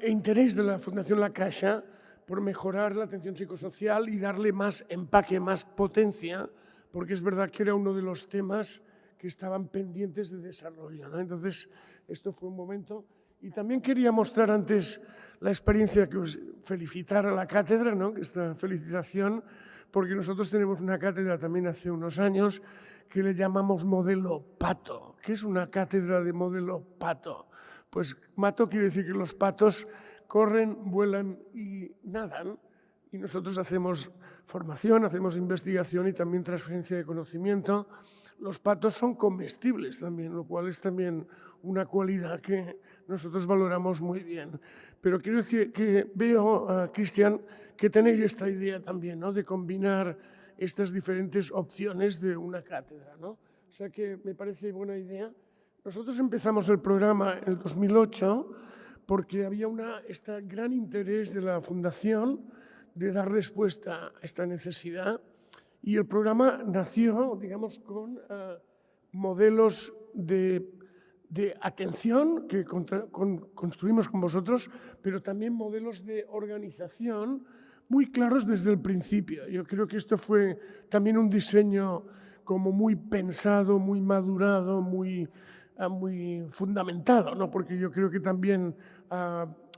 interés de la Fundación La Caixa por mejorar la atención psicosocial y darle más empaque, más potencia, porque es verdad que era uno de los temas que estaban pendientes de desarrollo, ¿no? Entonces, esto fue un momento. Y también quería mostrar antes la experiencia, que os felicitar a la cátedra, ¿no? Esta felicitación, porque nosotros tenemos una cátedra también hace unos años que le llamamos modelo pato. ¿Qué es una cátedra de modelo pato? Pues pato quiere decir que los patos corren, vuelan y nadan. Y nosotros hacemos formación, hacemos investigación y también transferencia de conocimiento. Los patos son comestibles también, lo cual es también una cualidad que nosotros valoramos muy bien. Pero creo que veo, Cristian, que tenéis esta idea también, ¿no? De combinar estas diferentes opciones de una cátedra, ¿no? O sea que me parece buena idea. Nosotros empezamos el programa en el 2008 porque había este gran interés de la Fundación de dar respuesta a esta necesidad, y el programa nació, digamos, con modelos de atención que construimos con vosotros, pero también modelos de organización muy claros desde el principio. Yo creo que esto fue también un diseño como muy pensado, muy madurado, muy fundamentado, ¿no? Porque yo creo que también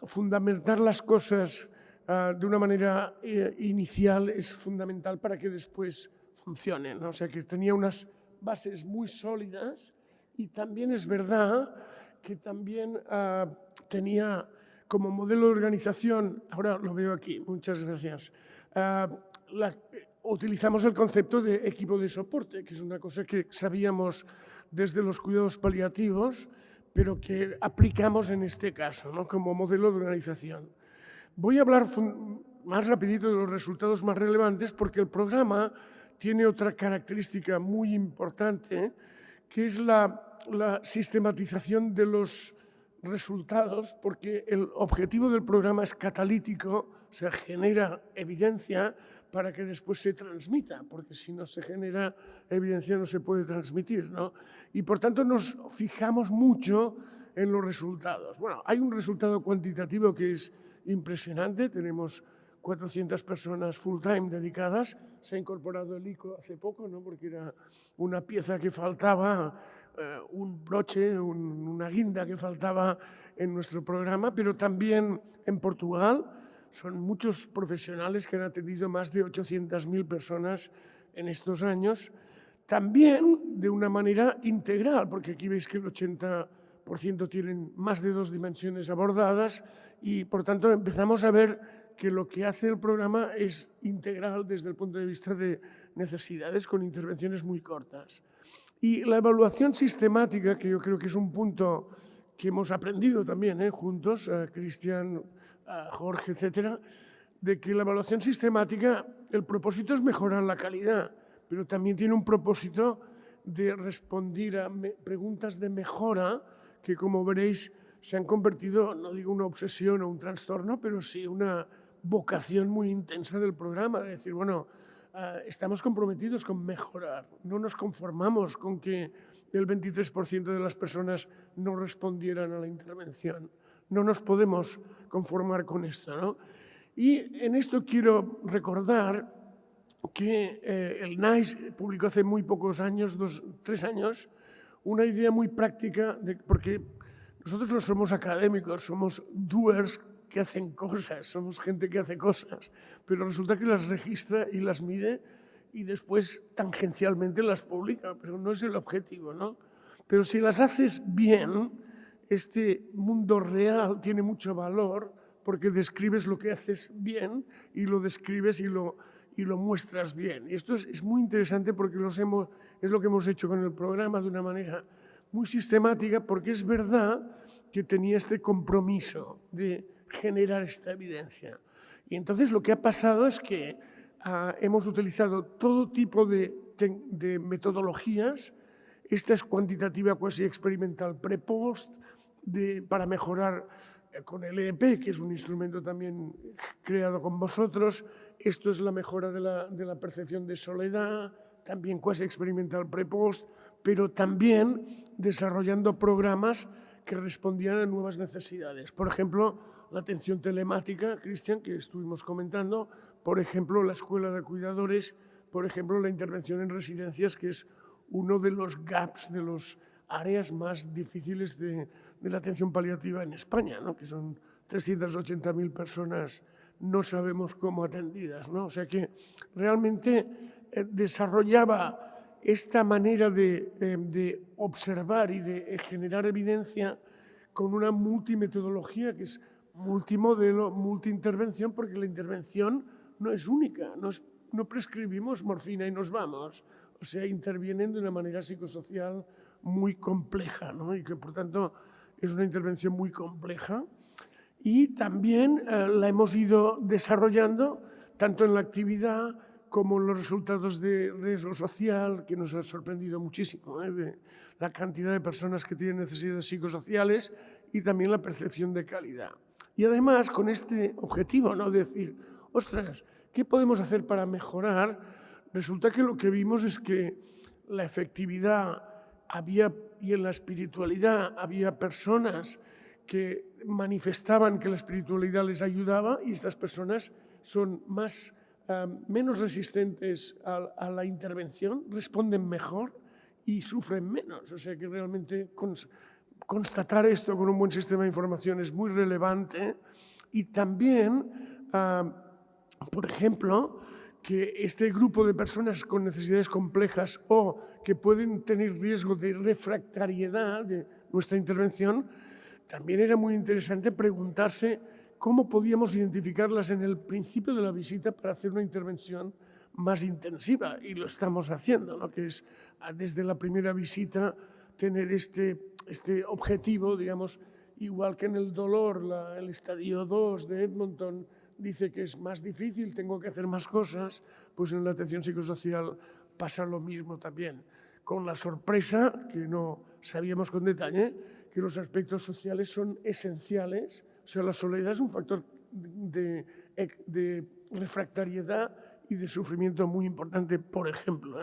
fundamentar las cosas de una manera inicial es fundamental para que después funcionen, ¿no? O sea, que tenía unas bases muy sólidas, y también es verdad que también tenía como modelo de organización, ahora lo veo aquí, muchas gracias, utilizamos el concepto de equipo de soporte, que es una cosa que sabíamos desde los cuidados paliativos, pero que aplicamos en este caso, ¿no? Como modelo de organización. Voy a hablar más rapidito de los resultados más relevantes, porque el programa tiene otra característica muy importante, que es la sistematización de los resultados, porque el objetivo del programa es catalítico, o sea, genera evidencia para que después se transmita, porque si no se genera evidencia no se puede transmitir, ¿no? Y por tanto nos fijamos mucho en los resultados. Bueno, hay un resultado cuantitativo que es impresionante, tenemos 400 personas full-time dedicadas, se ha incorporado el ICO hace poco, ¿no? Porque era una pieza que faltaba, un broche, una guinda que faltaba en nuestro programa, pero también en Portugal son muchos profesionales que han atendido más de 800.000 personas en estos años, también de una manera integral, porque aquí veis que el 80% tienen más de 2 dimensiones abordadas, y por tanto empezamos a ver que lo que hace el programa es integral desde el punto de vista de necesidades, con intervenciones muy cortas. Y la evaluación sistemática, que yo creo que es un punto que hemos aprendido también juntos, Cristian, Jorge, etcétera, de que la evaluación sistemática, el propósito es mejorar la calidad, pero también tiene un propósito de responder a preguntas de mejora que, como veréis, se han convertido, no digo una obsesión o un trastorno, pero sí una vocación muy intensa del programa, de decir, bueno, estamos comprometidos con mejorar, no nos conformamos con que el 23% de las personas no respondieran a la intervención, no nos podemos conformar con esto, ¿no? Y en esto quiero recordar que el NICE publicó hace muy pocos años, 3 años, una idea muy práctica, porque nosotros no somos académicos, somos doers que hacen cosas, somos gente que hace cosas, pero resulta que las registra y las mide y después tangencialmente las publica, pero no es el objetivo, ¿no? Pero si las haces bien, este mundo real tiene mucho valor porque describes lo que haces bien y lo describes y lo muestras bien. Y esto es muy interesante porque es lo que hemos hecho con el programa de una manera muy sistemática, porque es verdad que tenía este compromiso de generar esta evidencia. Y entonces lo que ha pasado es que hemos utilizado todo tipo de metodologías. Esta es cuantitativa cuasi experimental pre-post, para mejorar con el EEP, que es un instrumento también creado con vosotros. Esto es la mejora de la percepción de soledad, también cuasi experimental pre-post, pero también desarrollando programas que respondían a nuevas necesidades. Por ejemplo, la atención telemática, Cristian, que estuvimos comentando, por ejemplo, la escuela de cuidadores, por ejemplo, la intervención en residencias, que es uno de los gaps, de los áreas más difíciles de la atención paliativa en España, ¿no? Que son 380.000 personas, no sabemos cómo atendidas, ¿no? O sea que realmente desarrollaba esta manera de observar y de generar evidencia con una multimetodología que es multimodelo, multiintervención, porque la intervención no es única, no prescribimos morfina y nos vamos, o sea, intervienen de una manera psicosocial muy compleja, ¿no? Y que por tanto es una intervención muy compleja, y también la hemos ido desarrollando tanto en la actividad como los resultados de riesgo social, que nos ha sorprendido muchísimo, de la cantidad de personas que tienen necesidades psicosociales y también la percepción de calidad. Y además, con este objetivo, ¿no?, de decir, ostras, ¿qué podemos hacer para mejorar? Resulta que lo que vimos es que la efectividad y en la espiritualidad había personas que manifestaban que la espiritualidad les ayudaba y estas personas son menos resistentes a la intervención, responden mejor y sufren menos. O sea que realmente constatar esto con un buen sistema de información es muy relevante. Y también, por ejemplo, que este grupo de personas con necesidades complejas o que pueden tener riesgo de refractariedad de nuestra intervención, también era muy interesante preguntarse cómo podíamos identificarlas en el principio de la visita para hacer una intervención más intensiva. Y lo estamos haciendo, ¿no?, que es desde la primera visita tener este objetivo, digamos, igual que en el dolor, el estadio 2 de Edmonton dice que es más difícil, tengo que hacer más cosas, pues en la atención psicosocial pasa lo mismo también, con la sorpresa, que no sabíamos con detalle, que los aspectos sociales son esenciales. O sea, la soledad es un factor de refractariedad y de sufrimiento muy importante, por ejemplo,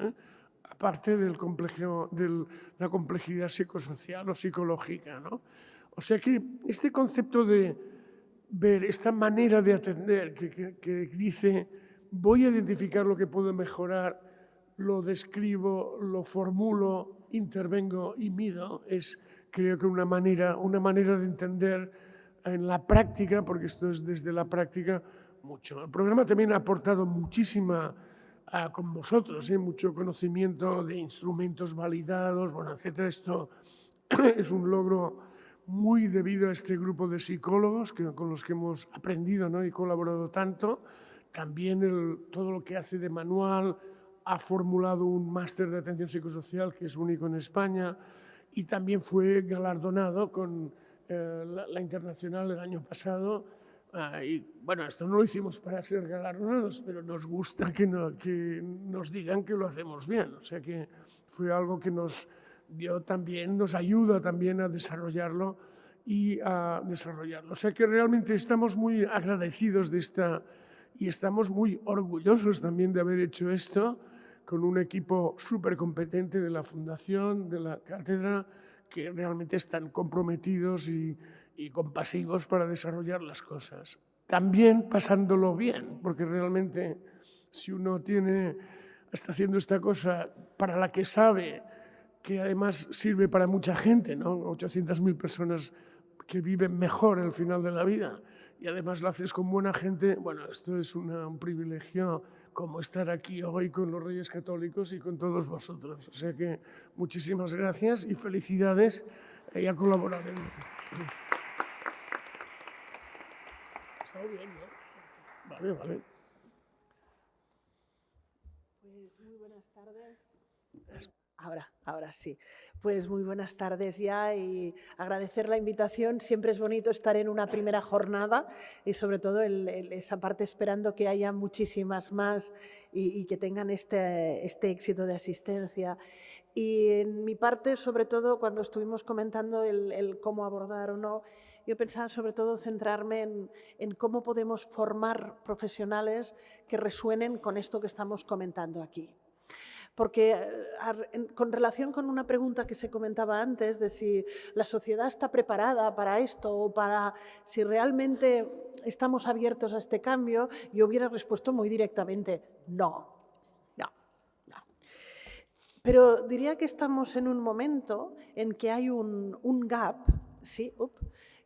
aparte de la complejidad psicosocial o psicológica, ¿no? O sea que este concepto de ver esta manera de atender que dice voy a identificar lo que puedo mejorar, lo describo, lo formulo, intervengo y mido, es creo que una manera de entender en la práctica, porque esto es desde la práctica mucho. El programa también ha aportado muchísima con vosotros, mucho conocimiento de instrumentos validados, bueno, etcétera. Esto es un logro muy debido a este grupo de psicólogos con los que hemos aprendido, ¿no?, y colaborado tanto. También todo lo que hace de manual, ha formulado un máster de atención psicosocial que es único en España y también fue galardonado con la Internacional el año pasado. Y bueno, esto no lo hicimos para ser galardonados, pero nos gusta que nos digan que lo hacemos bien. O sea que fue algo que nos ayuda también a desarrollarlo y a desarrollarlo. O sea que realmente estamos muy agradecidos de esta y estamos muy orgullosos también de haber hecho esto con un equipo súper competente de la Fundación, de la Cátedra, que realmente están comprometidos y compasivos para desarrollar las cosas. También pasándolo bien, porque realmente si uno está haciendo esta cosa para la que sabe, que además sirve para mucha gente, ¿no? 800.000 personas que viven mejor al final de la vida, y además lo haces con buena gente, bueno, esto es un privilegio como estar aquí hoy con los Reyes Católicos y con todos vosotros. O sea que muchísimas gracias y felicidades y a colaborar. Está bien, ¿no? Vale. Pues muy buenas tardes. Ahora sí. Pues muy buenas tardes ya y agradecer la invitación. Siempre es bonito estar en una primera jornada y sobre todo esa parte esperando que haya muchísimas más y que tengan este éxito de asistencia. Y en mi parte, sobre todo, cuando estuvimos comentando el cómo abordar o no, yo pensaba sobre todo centrarme en cómo podemos formar profesionales que resuenen con esto que estamos comentando aquí. Porque con relación con una pregunta que se comentaba antes de si la sociedad está preparada para esto o para si realmente estamos abiertos a este cambio, yo hubiera respuesto muy directamente no. Pero diría que estamos en un momento en que hay un gap, ¿sí?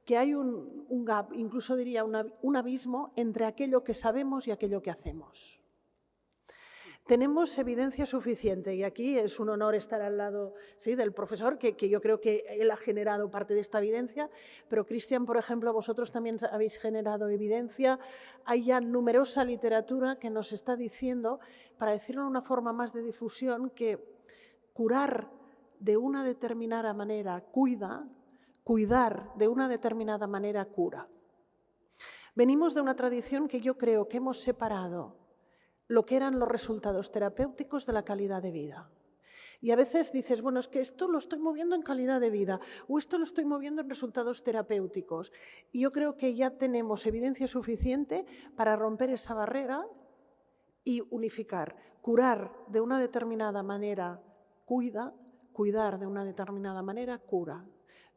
Que hay un gap, incluso diría un abismo entre aquello que sabemos y aquello que hacemos. Tenemos evidencia suficiente y aquí es un honor estar al lado, ¿sí?, del profesor, que yo creo que él ha generado parte de esta evidencia, pero Cristian, por ejemplo, vosotros también habéis generado evidencia. Hay ya numerosa literatura que nos está diciendo, para decirlo de una forma más de difusión, que curar de una determinada manera cuidar de una determinada manera cura. Venimos de una tradición que yo creo que hemos separado lo que eran los resultados terapéuticos de la calidad de vida. Y a veces dices, bueno, es que esto lo estoy moviendo en calidad de vida o esto lo estoy moviendo en resultados terapéuticos. Y yo creo que ya tenemos evidencia suficiente para romper esa barrera y unificar. Curar de una determinada manera cuida, cuidar de una determinada manera cura.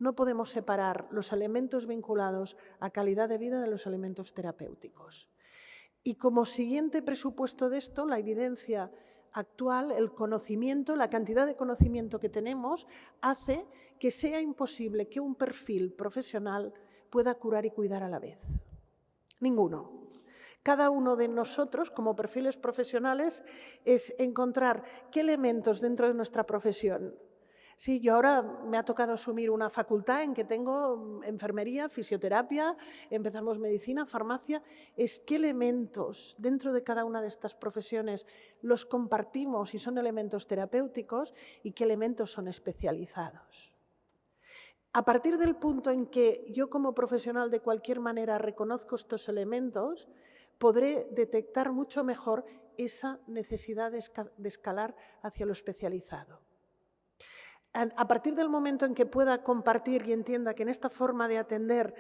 No podemos separar los elementos vinculados a calidad de vida de los elementos terapéuticos. Y como siguiente presupuesto de esto, la evidencia actual, el conocimiento, la cantidad de conocimiento que tenemos, hace que sea imposible que un perfil profesional pueda curar y cuidar a la vez. Ninguno. Cada uno de nosotros, como perfiles profesionales, es encontrar qué elementos dentro de nuestra profesión. Sí, yo ahora me ha tocado asumir una facultad en que tengo enfermería, fisioterapia, empezamos medicina, farmacia. Es qué elementos dentro de cada una de estas profesiones los compartimos y son elementos terapéuticos y qué elementos son especializados. A partir del punto en que yo como profesional de cualquier manera reconozco estos elementos, podré detectar mucho mejor esa necesidad de escalar hacia lo especializado. A partir del momento en que pueda compartir y entienda que en esta forma de atender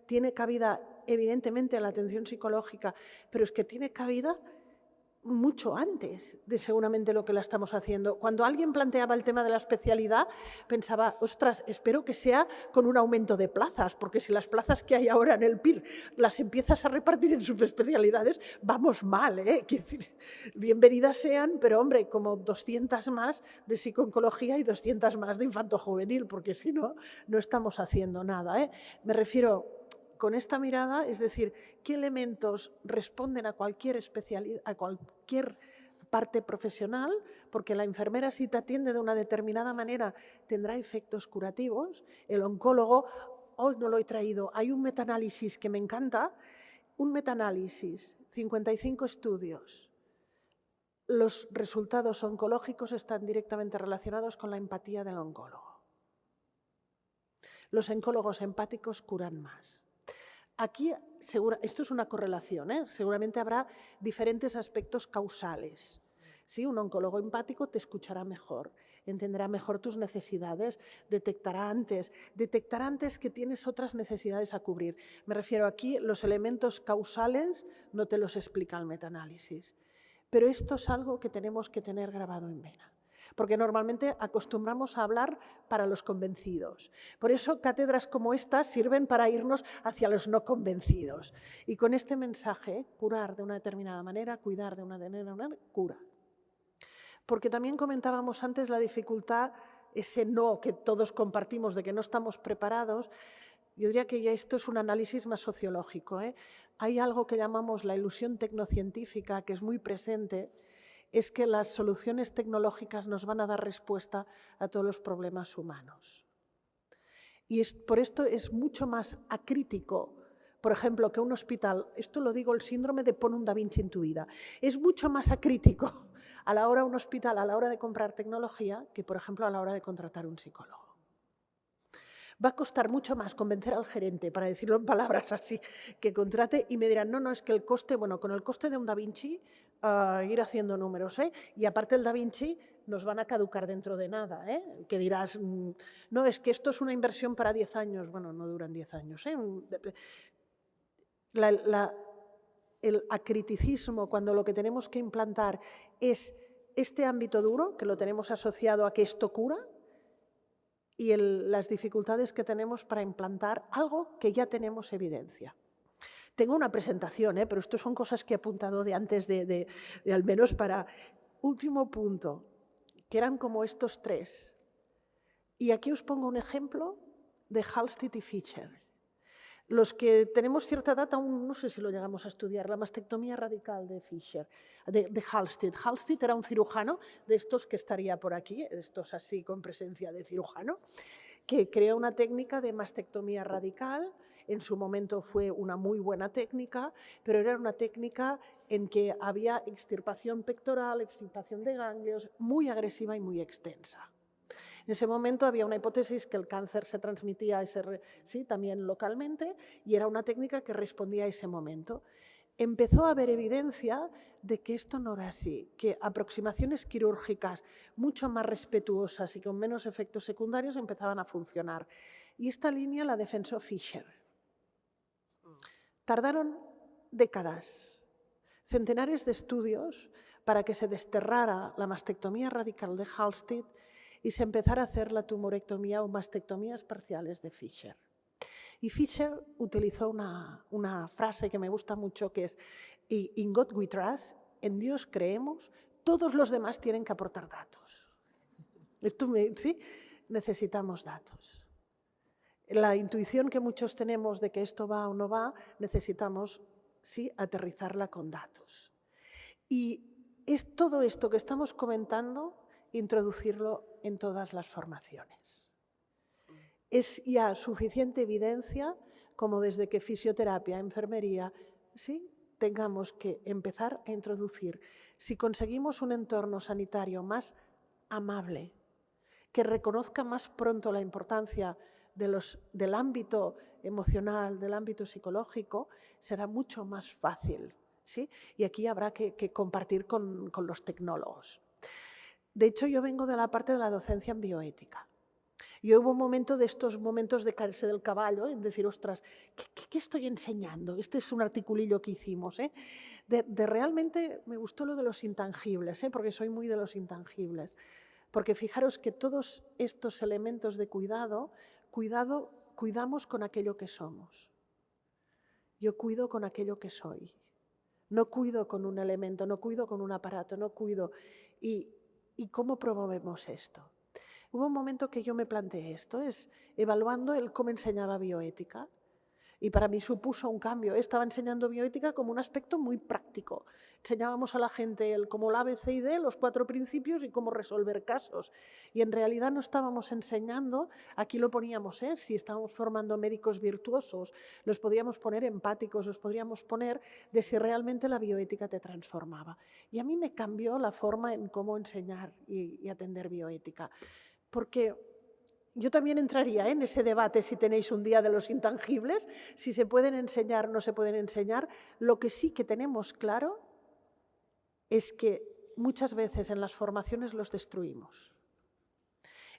tiene cabida evidentemente la atención psicológica, pero es que tiene cabida mucho antes de seguramente lo que la estamos haciendo. Cuando alguien planteaba el tema de la especialidad, pensaba, ostras, espero que sea con un aumento de plazas, porque si las plazas que hay ahora en el PIR las empiezas a repartir en subespecialidades, vamos mal, ¿eh? Quiero decir, bienvenidas sean, pero hombre, como 200 más de psico-oncología y 200 más de infanto-juvenil, porque si no, no estamos haciendo nada, ¿eh? Me refiero con esta mirada, es decir, qué elementos responden a cualquier especialidad, a cualquier parte profesional, porque la enfermera si te atiende de una determinada manera tendrá efectos curativos. El oncólogo, hoy no lo he traído, hay un metaanálisis que me encanta, un metaanálisis, 55 estudios. Los resultados oncológicos están directamente relacionados con la empatía del oncólogo. Los oncólogos empáticos curan más. Aquí, esto es una correlación, ¿eh? Seguramente habrá diferentes aspectos causales. ¿Sí? Un oncólogo empático te escuchará mejor, entenderá mejor tus necesidades, detectará antes que tienes otras necesidades a cubrir. Me refiero aquí, los elementos causales no te los explica el metaanálisis, pero esto es algo que tenemos que tener grabado en vena. Porque normalmente acostumbramos a hablar para los convencidos. Por eso cátedras como esta sirven para irnos hacia los no convencidos. Y con este mensaje, curar de una determinada manera, cuidar de una determinada manera, cura. Porque también comentábamos antes la dificultad, ese no que todos compartimos de que no estamos preparados. Yo diría que ya esto es un análisis más sociológico, ¿eh? Hay algo que llamamos la ilusión tecnocientífica, que es muy presente, es que las soluciones tecnológicas nos van a dar respuesta a todos los problemas humanos. Y por esto es mucho más acrítico, por ejemplo, que un hospital, esto lo digo, el síndrome de pon un Da Vinci en tu vida, es mucho más acrítico a la hora un hospital, a la hora de comprar tecnología, que por ejemplo a la hora de contratar un psicólogo. Va a costar mucho más convencer al gerente, para decirlo en palabras así, que contrate y me dirán, no, es que el coste, bueno, con el coste de un Da Vinci, ir haciendo números, ¿eh? Y aparte el Da Vinci nos van a caducar dentro de nada, ¿eh? Que dirás, no, es que esto es una inversión para 10 años, bueno, no duran 10 años, ¿eh? El acriticismo, cuando lo que tenemos que implantar es este ámbito duro, que lo tenemos asociado a que esto cura, y las dificultades que tenemos para implantar algo que ya tenemos evidencia. Tengo una presentación, pero esto son cosas que he apuntado de antes de al menos para... Último punto, que eran como estos tres. Y aquí os pongo un ejemplo de Halstead y Fischer. Los que tenemos cierta edad, aún no sé si lo llegamos a estudiar, la mastectomía radical de Fischer, de Halstead. Halstead era un cirujano de estos que estaría por aquí, estos así con presencia de cirujano, que creó una técnica de mastectomía radical. En su momento fue una muy buena técnica, pero era una técnica en que había extirpación pectoral, extirpación de ganglios, muy agresiva y muy extensa. En ese momento había una hipótesis que el cáncer se transmitía también localmente y era una técnica que respondía a ese momento. empezó a haber evidencia de que esto no era así, que aproximaciones quirúrgicas mucho más respetuosas y con menos efectos secundarios empezaban a funcionar. Y esta línea la defensó Fischer. Tardaron décadas, centenares de estudios para que se desterrara la mastectomía radical de Halsted y se empezara a hacer la tumorectomía o mastectomías parciales de Fischer. Y Fischer utilizó una frase que me gusta mucho, que es "In God we trust", en Dios creemos, todos los demás tienen que aportar datos. ¿Sí? Necesitamos datos. La intuición que muchos tenemos de que esto va o no va, necesitamos, sí, aterrizarla con datos. Y es todo esto que estamos comentando, introducirlo en todas las formaciones. Es ya suficiente evidencia como desde que fisioterapia, enfermería, sí, tengamos que empezar a introducir. Si conseguimos un entorno sanitario más amable, que reconozca más pronto la importancia del ámbito emocional, del ámbito psicológico, será mucho más fácil, ¿sí? Y aquí habrá que compartir con los tecnólogos. De hecho, yo vengo de la parte de la docencia en bioética. Y hubo un momento de estos momentos de caerse del caballo, en decir, ostras, ¿qué estoy enseñando? Este es un articulillo que hicimos. De realmente me gustó lo de los intangibles, porque soy muy de los intangibles. Porque fijaros que todos estos elementos de cuidamos con aquello que somos. Yo cuido con aquello que soy. No cuido con un elemento, no cuido con un aparato, no cuido. ¿Y cómo promovemos esto? Hubo un momento que yo me planteé esto, es evaluando el cómo enseñaba bioética. Y para mí supuso un cambio. Estaba enseñando bioética como un aspecto muy práctico. Enseñábamos a la gente como la ABCD, los 4 principios y cómo resolver casos. Y en realidad no estábamos enseñando, aquí lo poníamos, si estábamos formando médicos virtuosos, los podríamos poner empáticos, los podríamos poner de si realmente la bioética te transformaba. Y a mí me cambió la forma en cómo enseñar y atender bioética. Porque yo también entraría en ese debate si tenéis un día de los intangibles, si se pueden enseñar o no se pueden enseñar. Lo que sí que tenemos claro es que muchas veces en las formaciones los destruimos.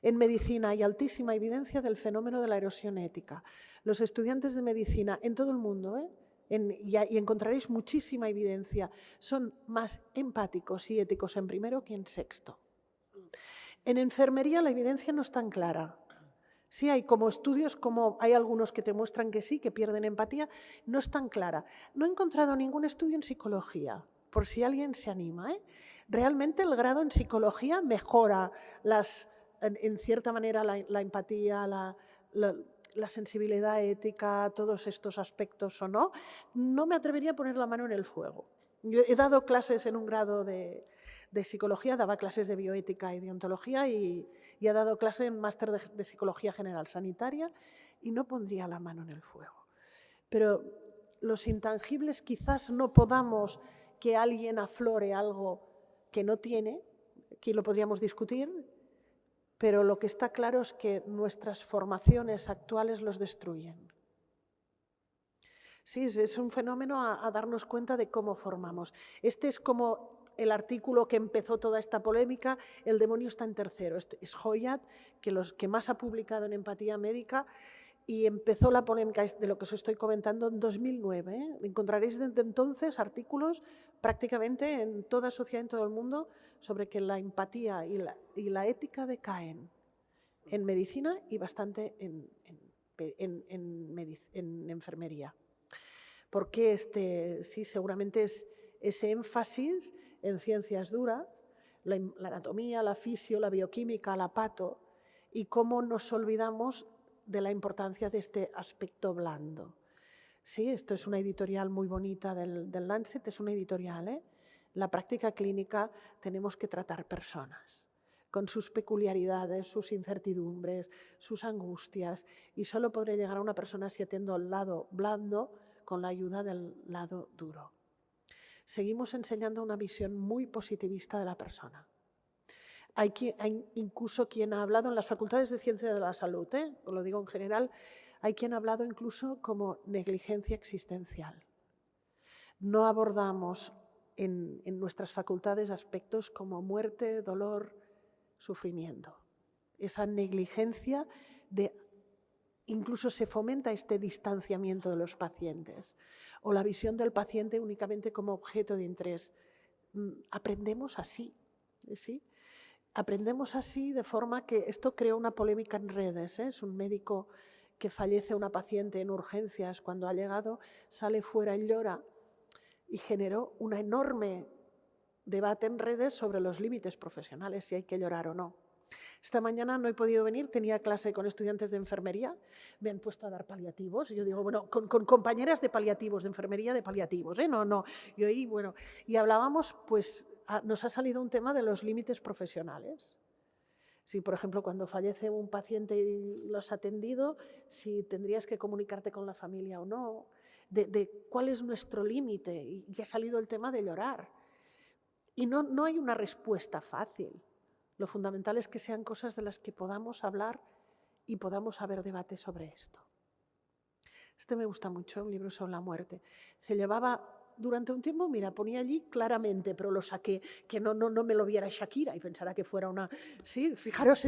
En medicina hay altísima evidencia del fenómeno de la erosión ética. Los estudiantes de medicina en todo el mundo, y encontraréis muchísima evidencia, son más empáticos y éticos en primero que en sexto. En enfermería la evidencia no es tan clara. Sí, hay como estudios, como hay algunos que te muestran que sí, que pierden empatía, no es tan clara. No he encontrado ningún estudio en psicología, por si alguien se anima. Realmente el grado en psicología mejora en cierta manera la empatía, la sensibilidad ética, todos estos aspectos o no. No me atrevería a poner la mano en el fuego. Yo he dado clases en un grado de psicología, daba clases de bioética y de ontología y he dado clase en máster de psicología general sanitaria y no pondría la mano en el fuego. Pero los intangibles quizás no podamos que alguien aflore algo que no tiene, aquí lo podríamos discutir, pero lo que está claro es que nuestras formaciones actuales los destruyen. Sí, es un fenómeno a darnos cuenta de cómo formamos. Este es como el artículo que empezó toda esta polémica, el demonio está en tercero. Es Hoyat, que más ha publicado en empatía médica, y empezó la polémica de lo que os estoy comentando en 2009. Encontraréis desde entonces artículos prácticamente en toda sociedad, en todo el mundo, sobre que la empatía y la ética decaen en medicina y bastante en enfermería. Porque sí, seguramente es ese énfasis en ciencias duras, la anatomía, la fisio, la bioquímica, la pato, y cómo nos olvidamos de la importancia de este aspecto blando. Sí, esto es una editorial muy bonita del Lancet, es una editorial. La práctica clínica tenemos que tratar personas con sus peculiaridades, sus incertidumbres, sus angustias, y solo podré llegar a una persona si atiendo al lado blando con la ayuda del lado duro. Seguimos enseñando una visión muy positivista de la persona. Hay incluso quien ha hablado en las facultades de ciencia de la salud, lo digo en general, hay quien ha hablado incluso como negligencia existencial. No abordamos en nuestras facultades aspectos como muerte, dolor, sufrimiento. Esa negligencia incluso se fomenta este distanciamiento de los pacientes o la visión del paciente únicamente como objeto de interés. Aprendemos así, ¿sí? Aprendemos así de forma que esto creó una polémica en redes. Es un médico que fallece una paciente en urgencias, cuando ha llegado sale fuera y llora, y generó un enorme debate en redes sobre los límites profesionales, si hay que llorar o no. Esta mañana no he podido venir, tenía clase con estudiantes de enfermería, me han puesto a dar paliativos, y yo digo, bueno, con compañeras de paliativos, de enfermería de paliativos, no, yo ahí, bueno, y hablábamos, pues nos ha salido un tema de los límites profesionales. Si, por ejemplo, cuando fallece un paciente y lo has atendido, si tendrías que comunicarte con la familia o no, de cuál es nuestro límite, y ha salido el tema de llorar. Y no hay una respuesta fácil. Lo fundamental es que sean cosas de las que podamos hablar y podamos haber debate sobre esto. Este me gusta mucho, un libro sobre la muerte. Se llevaba durante un tiempo, mira, ponía allí claramente, pero lo saqué, que no me lo viera Shakira y pensara que fuera una... Sí, fijaros,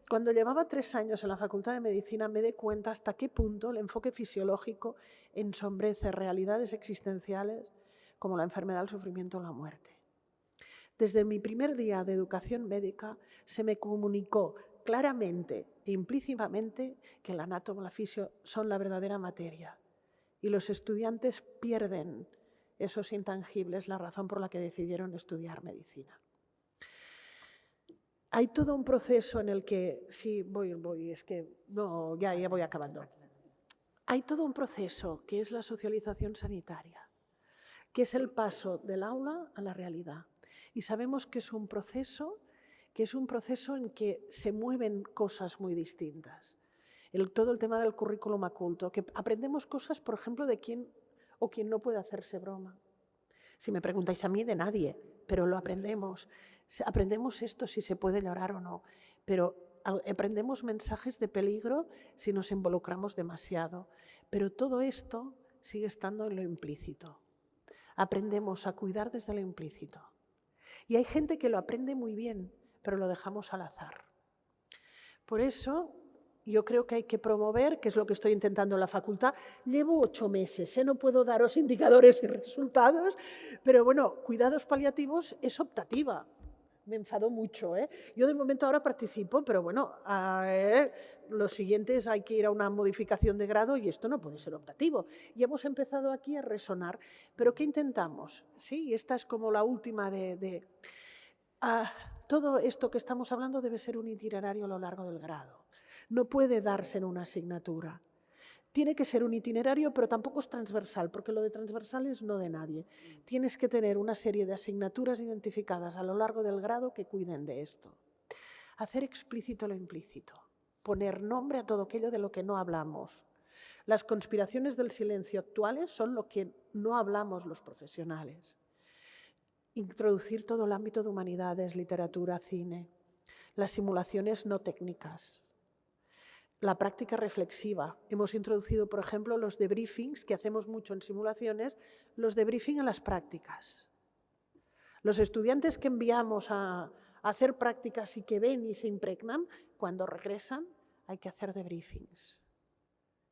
cuando llevaba 3 años en la Facultad de Medicina me di cuenta hasta qué punto el enfoque fisiológico ensombrece realidades existenciales como la enfermedad, el sufrimiento o la muerte. Desde mi primer día de educación médica se me comunicó claramente e implícitamente que el anátomo y la fisio son la verdadera materia y los estudiantes pierden esos intangibles, la razón por la que decidieron estudiar medicina. Hay todo un proceso en el que, sí, voy, es que no, ya voy acabando. Hay todo un proceso que es la socialización sanitaria, que es el paso del aula a la realidad. Y sabemos que es un proceso en que se mueven cosas muy distintas. Todo el tema del currículum oculto, que aprendemos cosas, por ejemplo, de quién o quién no puede hacerse broma. Si me preguntáis a mí, de nadie, pero lo aprendemos. Aprendemos esto, si se puede llorar o no, pero aprendemos mensajes de peligro si nos involucramos demasiado. Pero todo esto sigue estando en lo implícito. Aprendemos a cuidar desde lo implícito. Y hay gente que lo aprende muy bien, pero lo dejamos al azar. Por eso, yo creo que hay que promover, que es lo que estoy intentando en la facultad. Llevo 8 meses, no puedo daros indicadores y resultados, pero bueno, cuidados paliativos es optativa. Me enfadó mucho. Yo de momento ahora participo, pero bueno, los siguientes hay que ir a una modificación de grado y esto no puede ser optativo. Y hemos empezado aquí a resonar. ¿Pero qué intentamos? Sí, esta es como la última todo esto que estamos hablando debe ser un itinerario a lo largo del grado. No puede darse en una asignatura. Tiene que ser un itinerario, pero tampoco es transversal, porque lo de transversal es no de nadie. Tienes que tener una serie de asignaturas identificadas a lo largo del grado que cuiden de esto. Hacer explícito lo implícito. Poner nombre a todo aquello de lo que no hablamos. Las conspiraciones del silencio actuales son lo que no hablamos los profesionales. Introducir todo el ámbito de humanidades, literatura, cine. Las simulaciones no técnicas. La práctica reflexiva. Hemos introducido, por ejemplo, los debriefings, que hacemos mucho en simulaciones, los debriefing en las prácticas. Los estudiantes que enviamos a hacer prácticas y que ven y se impregnan, cuando regresan hay que hacer debriefings.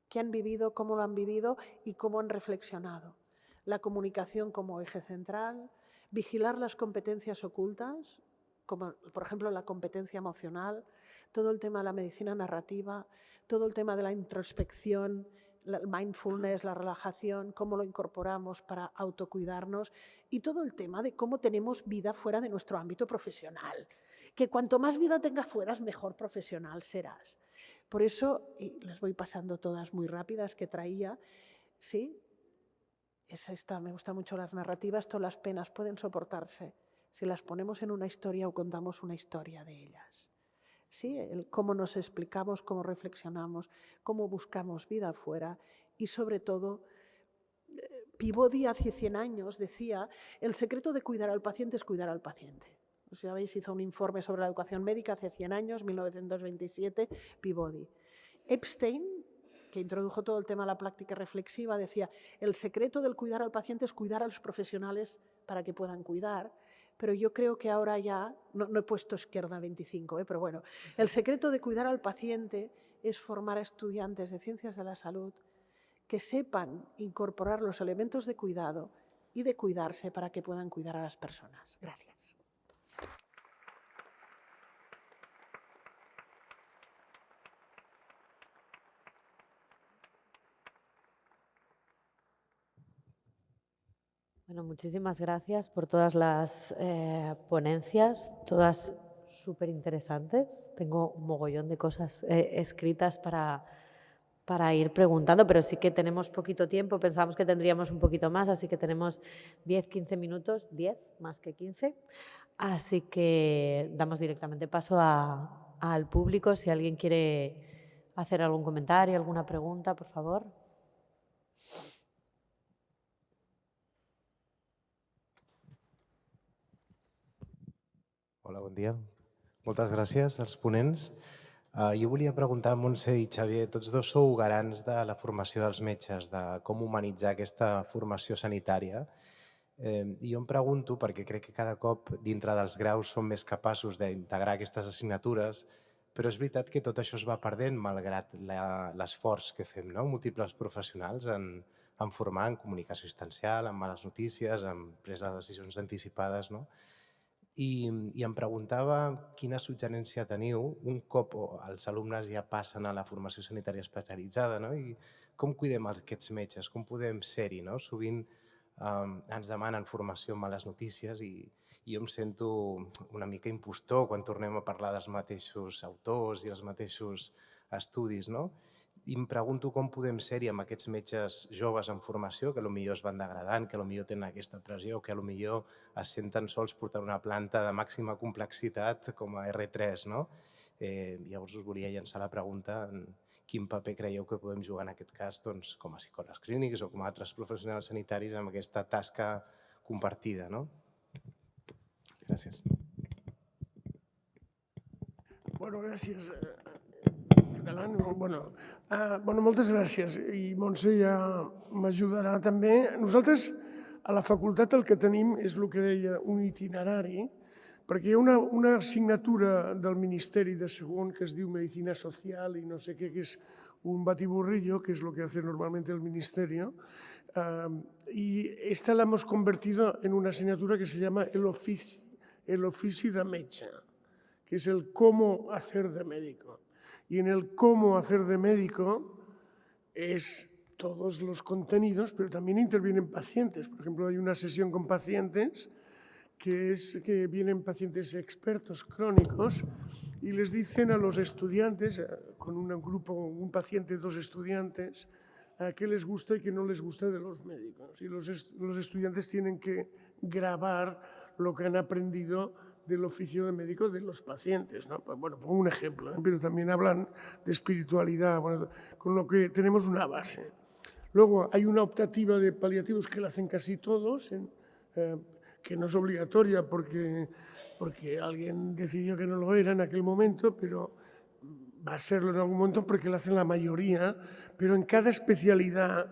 ¿Qué han vivido, cómo lo han vivido y cómo han reflexionado? La comunicación como eje central, vigilar las competencias ocultas, como por ejemplo la competencia emocional, todo el tema de la medicina narrativa, todo el tema de la introspección, el mindfulness, la relajación, cómo lo incorporamos para autocuidarnos y todo el tema de cómo tenemos vida fuera de nuestro ámbito profesional. Que cuanto más vida tengas fuera, mejor profesional serás. Por eso, y les voy pasando todas muy rápidas que traía, ¿sí? Me gustan mucho las narrativas, todas las penas pueden soportarse si las ponemos en una historia o contamos una historia de ellas. ¿Sí? Cómo nos explicamos, cómo reflexionamos, cómo buscamos vida afuera y sobre todo, Peabody hace 100 años decía, el secreto de cuidar al paciente es cuidar al paciente. Os sabéis, hizo un informe sobre la educación médica hace 100 años, 1927, Peabody. Epstein que introdujo todo el tema de la práctica reflexiva, decía, el secreto del cuidar al paciente es cuidar a los profesionales para que puedan cuidar, pero yo creo que ahora ya, no he puesto izquierda 25, pero bueno, el secreto de cuidar al paciente es formar a estudiantes de ciencias de la salud que sepan incorporar los elementos de cuidado y de cuidarse para que puedan cuidar a las personas. Gracias. Bueno, muchísimas gracias por todas las ponencias, todas súper interesantes. Tengo un mogollón de cosas escritas para ir preguntando, pero sí que tenemos poquito tiempo, pensábamos que tendríamos un poquito más, así que tenemos 10-15 minutos, 10 más que 15, así que damos directamente paso al público. Si alguien quiere hacer algún comentario, alguna pregunta, por favor. Hola, bon dia. Moltes gràcies als ponents. Jo volia preguntar a Montse i Xavier, tots dos sou garants de la formació dels metges, de com humanitzar aquesta formació sanitària. I jo em pregunto, perquè crec que cada cop dintre dels graus som més capaços d'integrar aquestes assignatures, però és veritat que tot això es va perdent malgrat l'esforç que fem, no? Múltiples professionals en formar en comunicació assistencial, en males notícies, en presa de decisions anticipades, no? I em preguntava quina suggerència teniu un cop els alumnes ja passen a la formació sanitària especialitzada, no? I com cuidem aquests metges, com podem ser-hi, no? Sovint ens demanen formació en males notícies i jo em sento una mica impostor quan tornem a parlar dels mateixos autors i els mateixos estudis, no? I em pregunto com podem ser-hi amb aquests metges joves en formació que potser es van degradant, que potser tenen aquesta pressió, que potser es senten sols portant una planta de màxima complexitat com a R3, no? Llavors us volia llançar la pregunta, quin paper creieu que podem jugar en aquest cas com a psicòlegs clínics o com a altres professionals sanitaris amb aquesta tasca compartida, no? Gràcies. Bueno, gràcies. Moltes gràcies i Montse ja m'ajudarà també. Nosaltres a la facultat el que tenim és el que deia un itinerari, perquè hi ha una assignatura del Ministeri de Segon que es diu Medicina Social i no sé què, que és un batiburrillo, que es lo que hace normalmente el Ministerio, y esta la hemos convertido en una asignatura que se llama el ofici de metge, que es el cómo hacer de médico. Y en el cómo hacer de médico es todos los contenidos, pero también intervienen pacientes. Por ejemplo, hay una sesión con pacientes que vienen pacientes expertos crónicos y les dicen a los estudiantes, con un grupo, un paciente, 2 estudiantes, qué les gusta y qué no les gusta de los médicos. Y los estudiantes tienen que grabar lo que han aprendido del oficio de médico de los pacientes, ¿no? Bueno, pongo un ejemplo, pero también hablan de espiritualidad, bueno, con lo que tenemos una base. Luego hay una optativa de paliativos que la hacen casi todos, que no es obligatoria porque alguien decidió que no lo era en aquel momento, pero va a serlo en algún momento porque la hacen la mayoría, pero en cada especialidad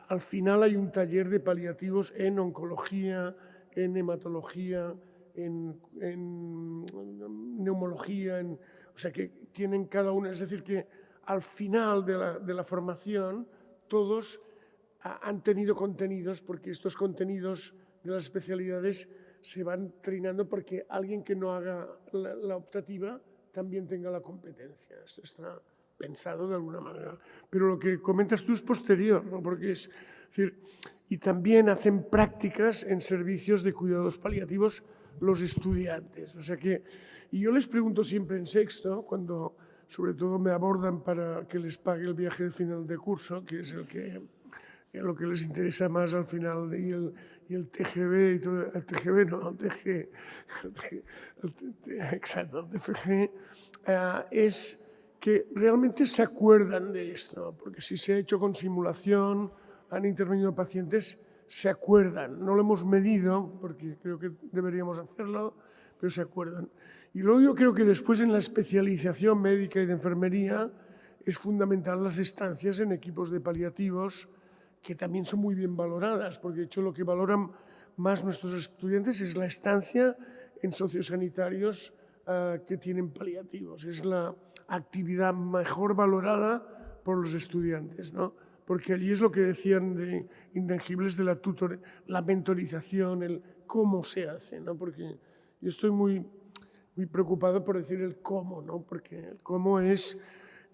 al final hay un taller de paliativos en oncología, en hematología, en neumología, o sea que tienen cada una, es decir que al final de la formación todos han tenido contenidos, porque estos contenidos de las especialidades se van trinando porque alguien que no haga la optativa también tenga la competencia. Esto está pensado de alguna manera. Pero lo que comentas tú es posterior, ¿no? Porque es decir, y también hacen prácticas en servicios de cuidados paliativos los estudiantes. O sea que, y yo les pregunto siempre en sexto, cuando sobre todo me abordan para que les pague el viaje de final de curso, que es lo que les interesa más al final, y el TGV, y todo, el TGV no, exacto, el TFG, es que realmente se acuerdan de esto, porque si se ha hecho con simulación, han intervenido pacientes, se acuerdan. No lo hemos medido, porque creo que deberíamos hacerlo, pero se acuerdan. Y luego yo creo que después en la especialización médica y de enfermería es fundamental las estancias en equipos de paliativos, que también son muy bien valoradas, porque de hecho lo que valoran más nuestros estudiantes es la estancia en sociosanitarios que tienen paliativos. Es la actividad mejor valorada por los estudiantes, ¿no? Porque allí es lo que decían de intangibles de la mentorización, el cómo se hace, ¿no? Porque yo estoy muy preocupado por decir el cómo, ¿no? Porque el cómo es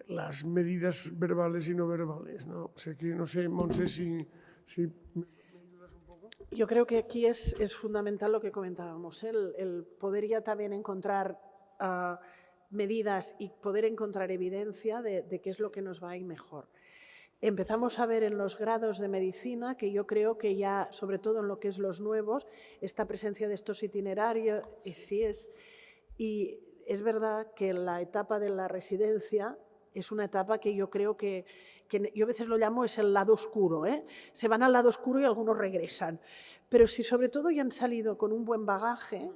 las medidas verbales y no verbales, ¿no? O sea que no sé, Montse, si me ayudas un poco. Yo creo que aquí es fundamental lo que comentábamos, el poder ya también encontrar medidas y poder encontrar evidencia de qué es lo que nos va a ir mejor. Empezamos a ver en los grados de medicina que yo creo que ya, sobre todo en lo que es los nuevos, esta presencia de estos itinerarios, y es verdad que la etapa de la residencia es una etapa que yo creo que yo a veces lo llamo es el lado oscuro, ¿eh? Se van al lado oscuro y algunos regresan. Pero si sobre todo ya han salido con un buen bagaje,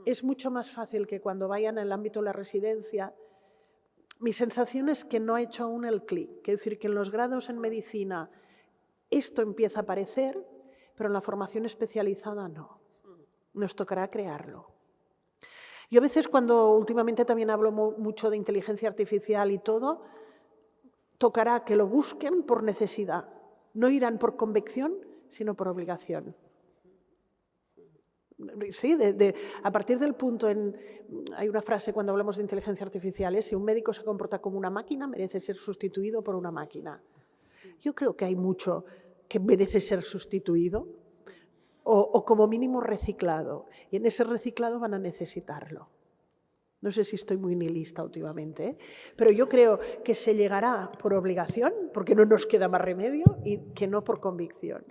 es mucho más fácil que cuando vayan en el ámbito de la residencia. Mi sensación es que no ha hecho aún el clic, es decir, que en los grados en medicina esto empieza a aparecer, pero en la formación especializada no. Nos tocará crearlo. Yo a veces cuando últimamente también hablo mucho de inteligencia artificial y todo, tocará que lo busquen por necesidad. No irán por convicción, sino por obligación. Sí, a partir del punto hay una frase cuando hablamos de inteligencia artificial, si un médico se comporta como una máquina, merece ser sustituido por una máquina. Yo creo que hay mucho que merece ser sustituido o como mínimo reciclado, y en ese reciclado van a necesitarlo. No sé si estoy muy nihilista últimamente, ¿eh? Pero yo creo que se llegará por obligación, porque no nos queda más remedio, y que no por convicción.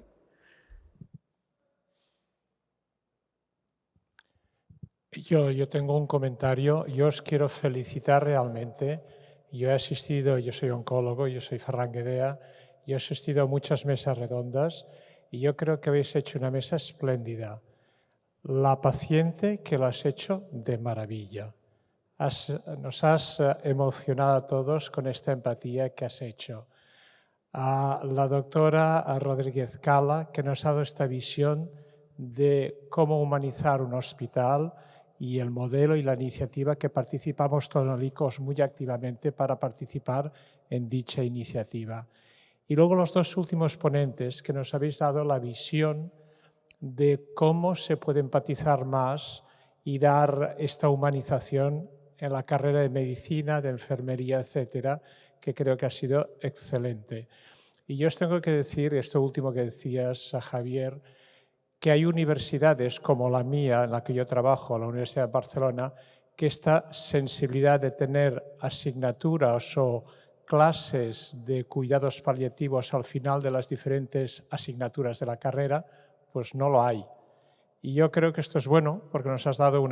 Yo tengo un comentario. Yo os quiero felicitar realmente. Yo soy oncólogo, yo soy Ferran Guedea, yo he asistido a muchas mesas redondas y yo creo que habéis hecho una mesa espléndida. La paciente que lo has hecho de maravilla. Nos has emocionado a todos con esta empatía que has hecho. A la doctora Rodríguez Cala, que nos ha dado esta visión de cómo humanizar un hospital y el modelo y la iniciativa que participamos todos en ICOS muy activamente para participar en dicha iniciativa. Y luego los dos últimos ponentes que nos habéis dado la visión de cómo se puede empatizar más y dar esta humanización en la carrera de medicina, de enfermería, etcétera, que creo que ha sido excelente. Y yo os tengo que decir, esto último que decías, Javier, que hay universidades como la mía, en la que yo trabajo, la Universidad de Barcelona, que esta sensibilidad de tener asignaturas o clases de cuidados paliativos al final de las diferentes asignaturas de la carrera, pues no lo hay. Y yo creo que esto es bueno porque nos habéis dado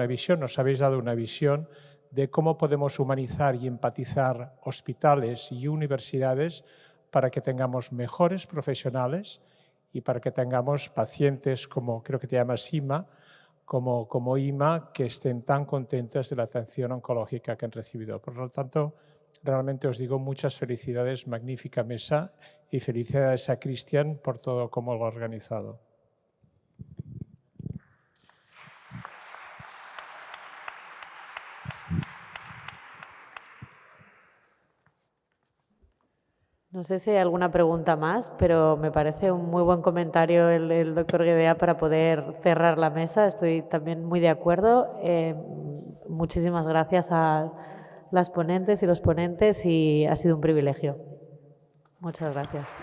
una visión de cómo podemos humanizar y empatizar hospitales y universidades para que tengamos mejores profesionales y para que tengamos pacientes como, creo que te llamas IMA, como IMA, que estén tan contentas de la atención oncológica que han recibido. Por lo tanto, realmente os digo muchas felicidades, magnífica mesa, y felicidades a Cristian por todo como lo ha organizado. No sé si hay alguna pregunta más, pero me parece un muy buen comentario el doctor Guedea para poder cerrar la mesa. Estoy también muy de acuerdo. Muchísimas gracias a las ponentes y los ponentes y ha sido un privilegio. Muchas gracias.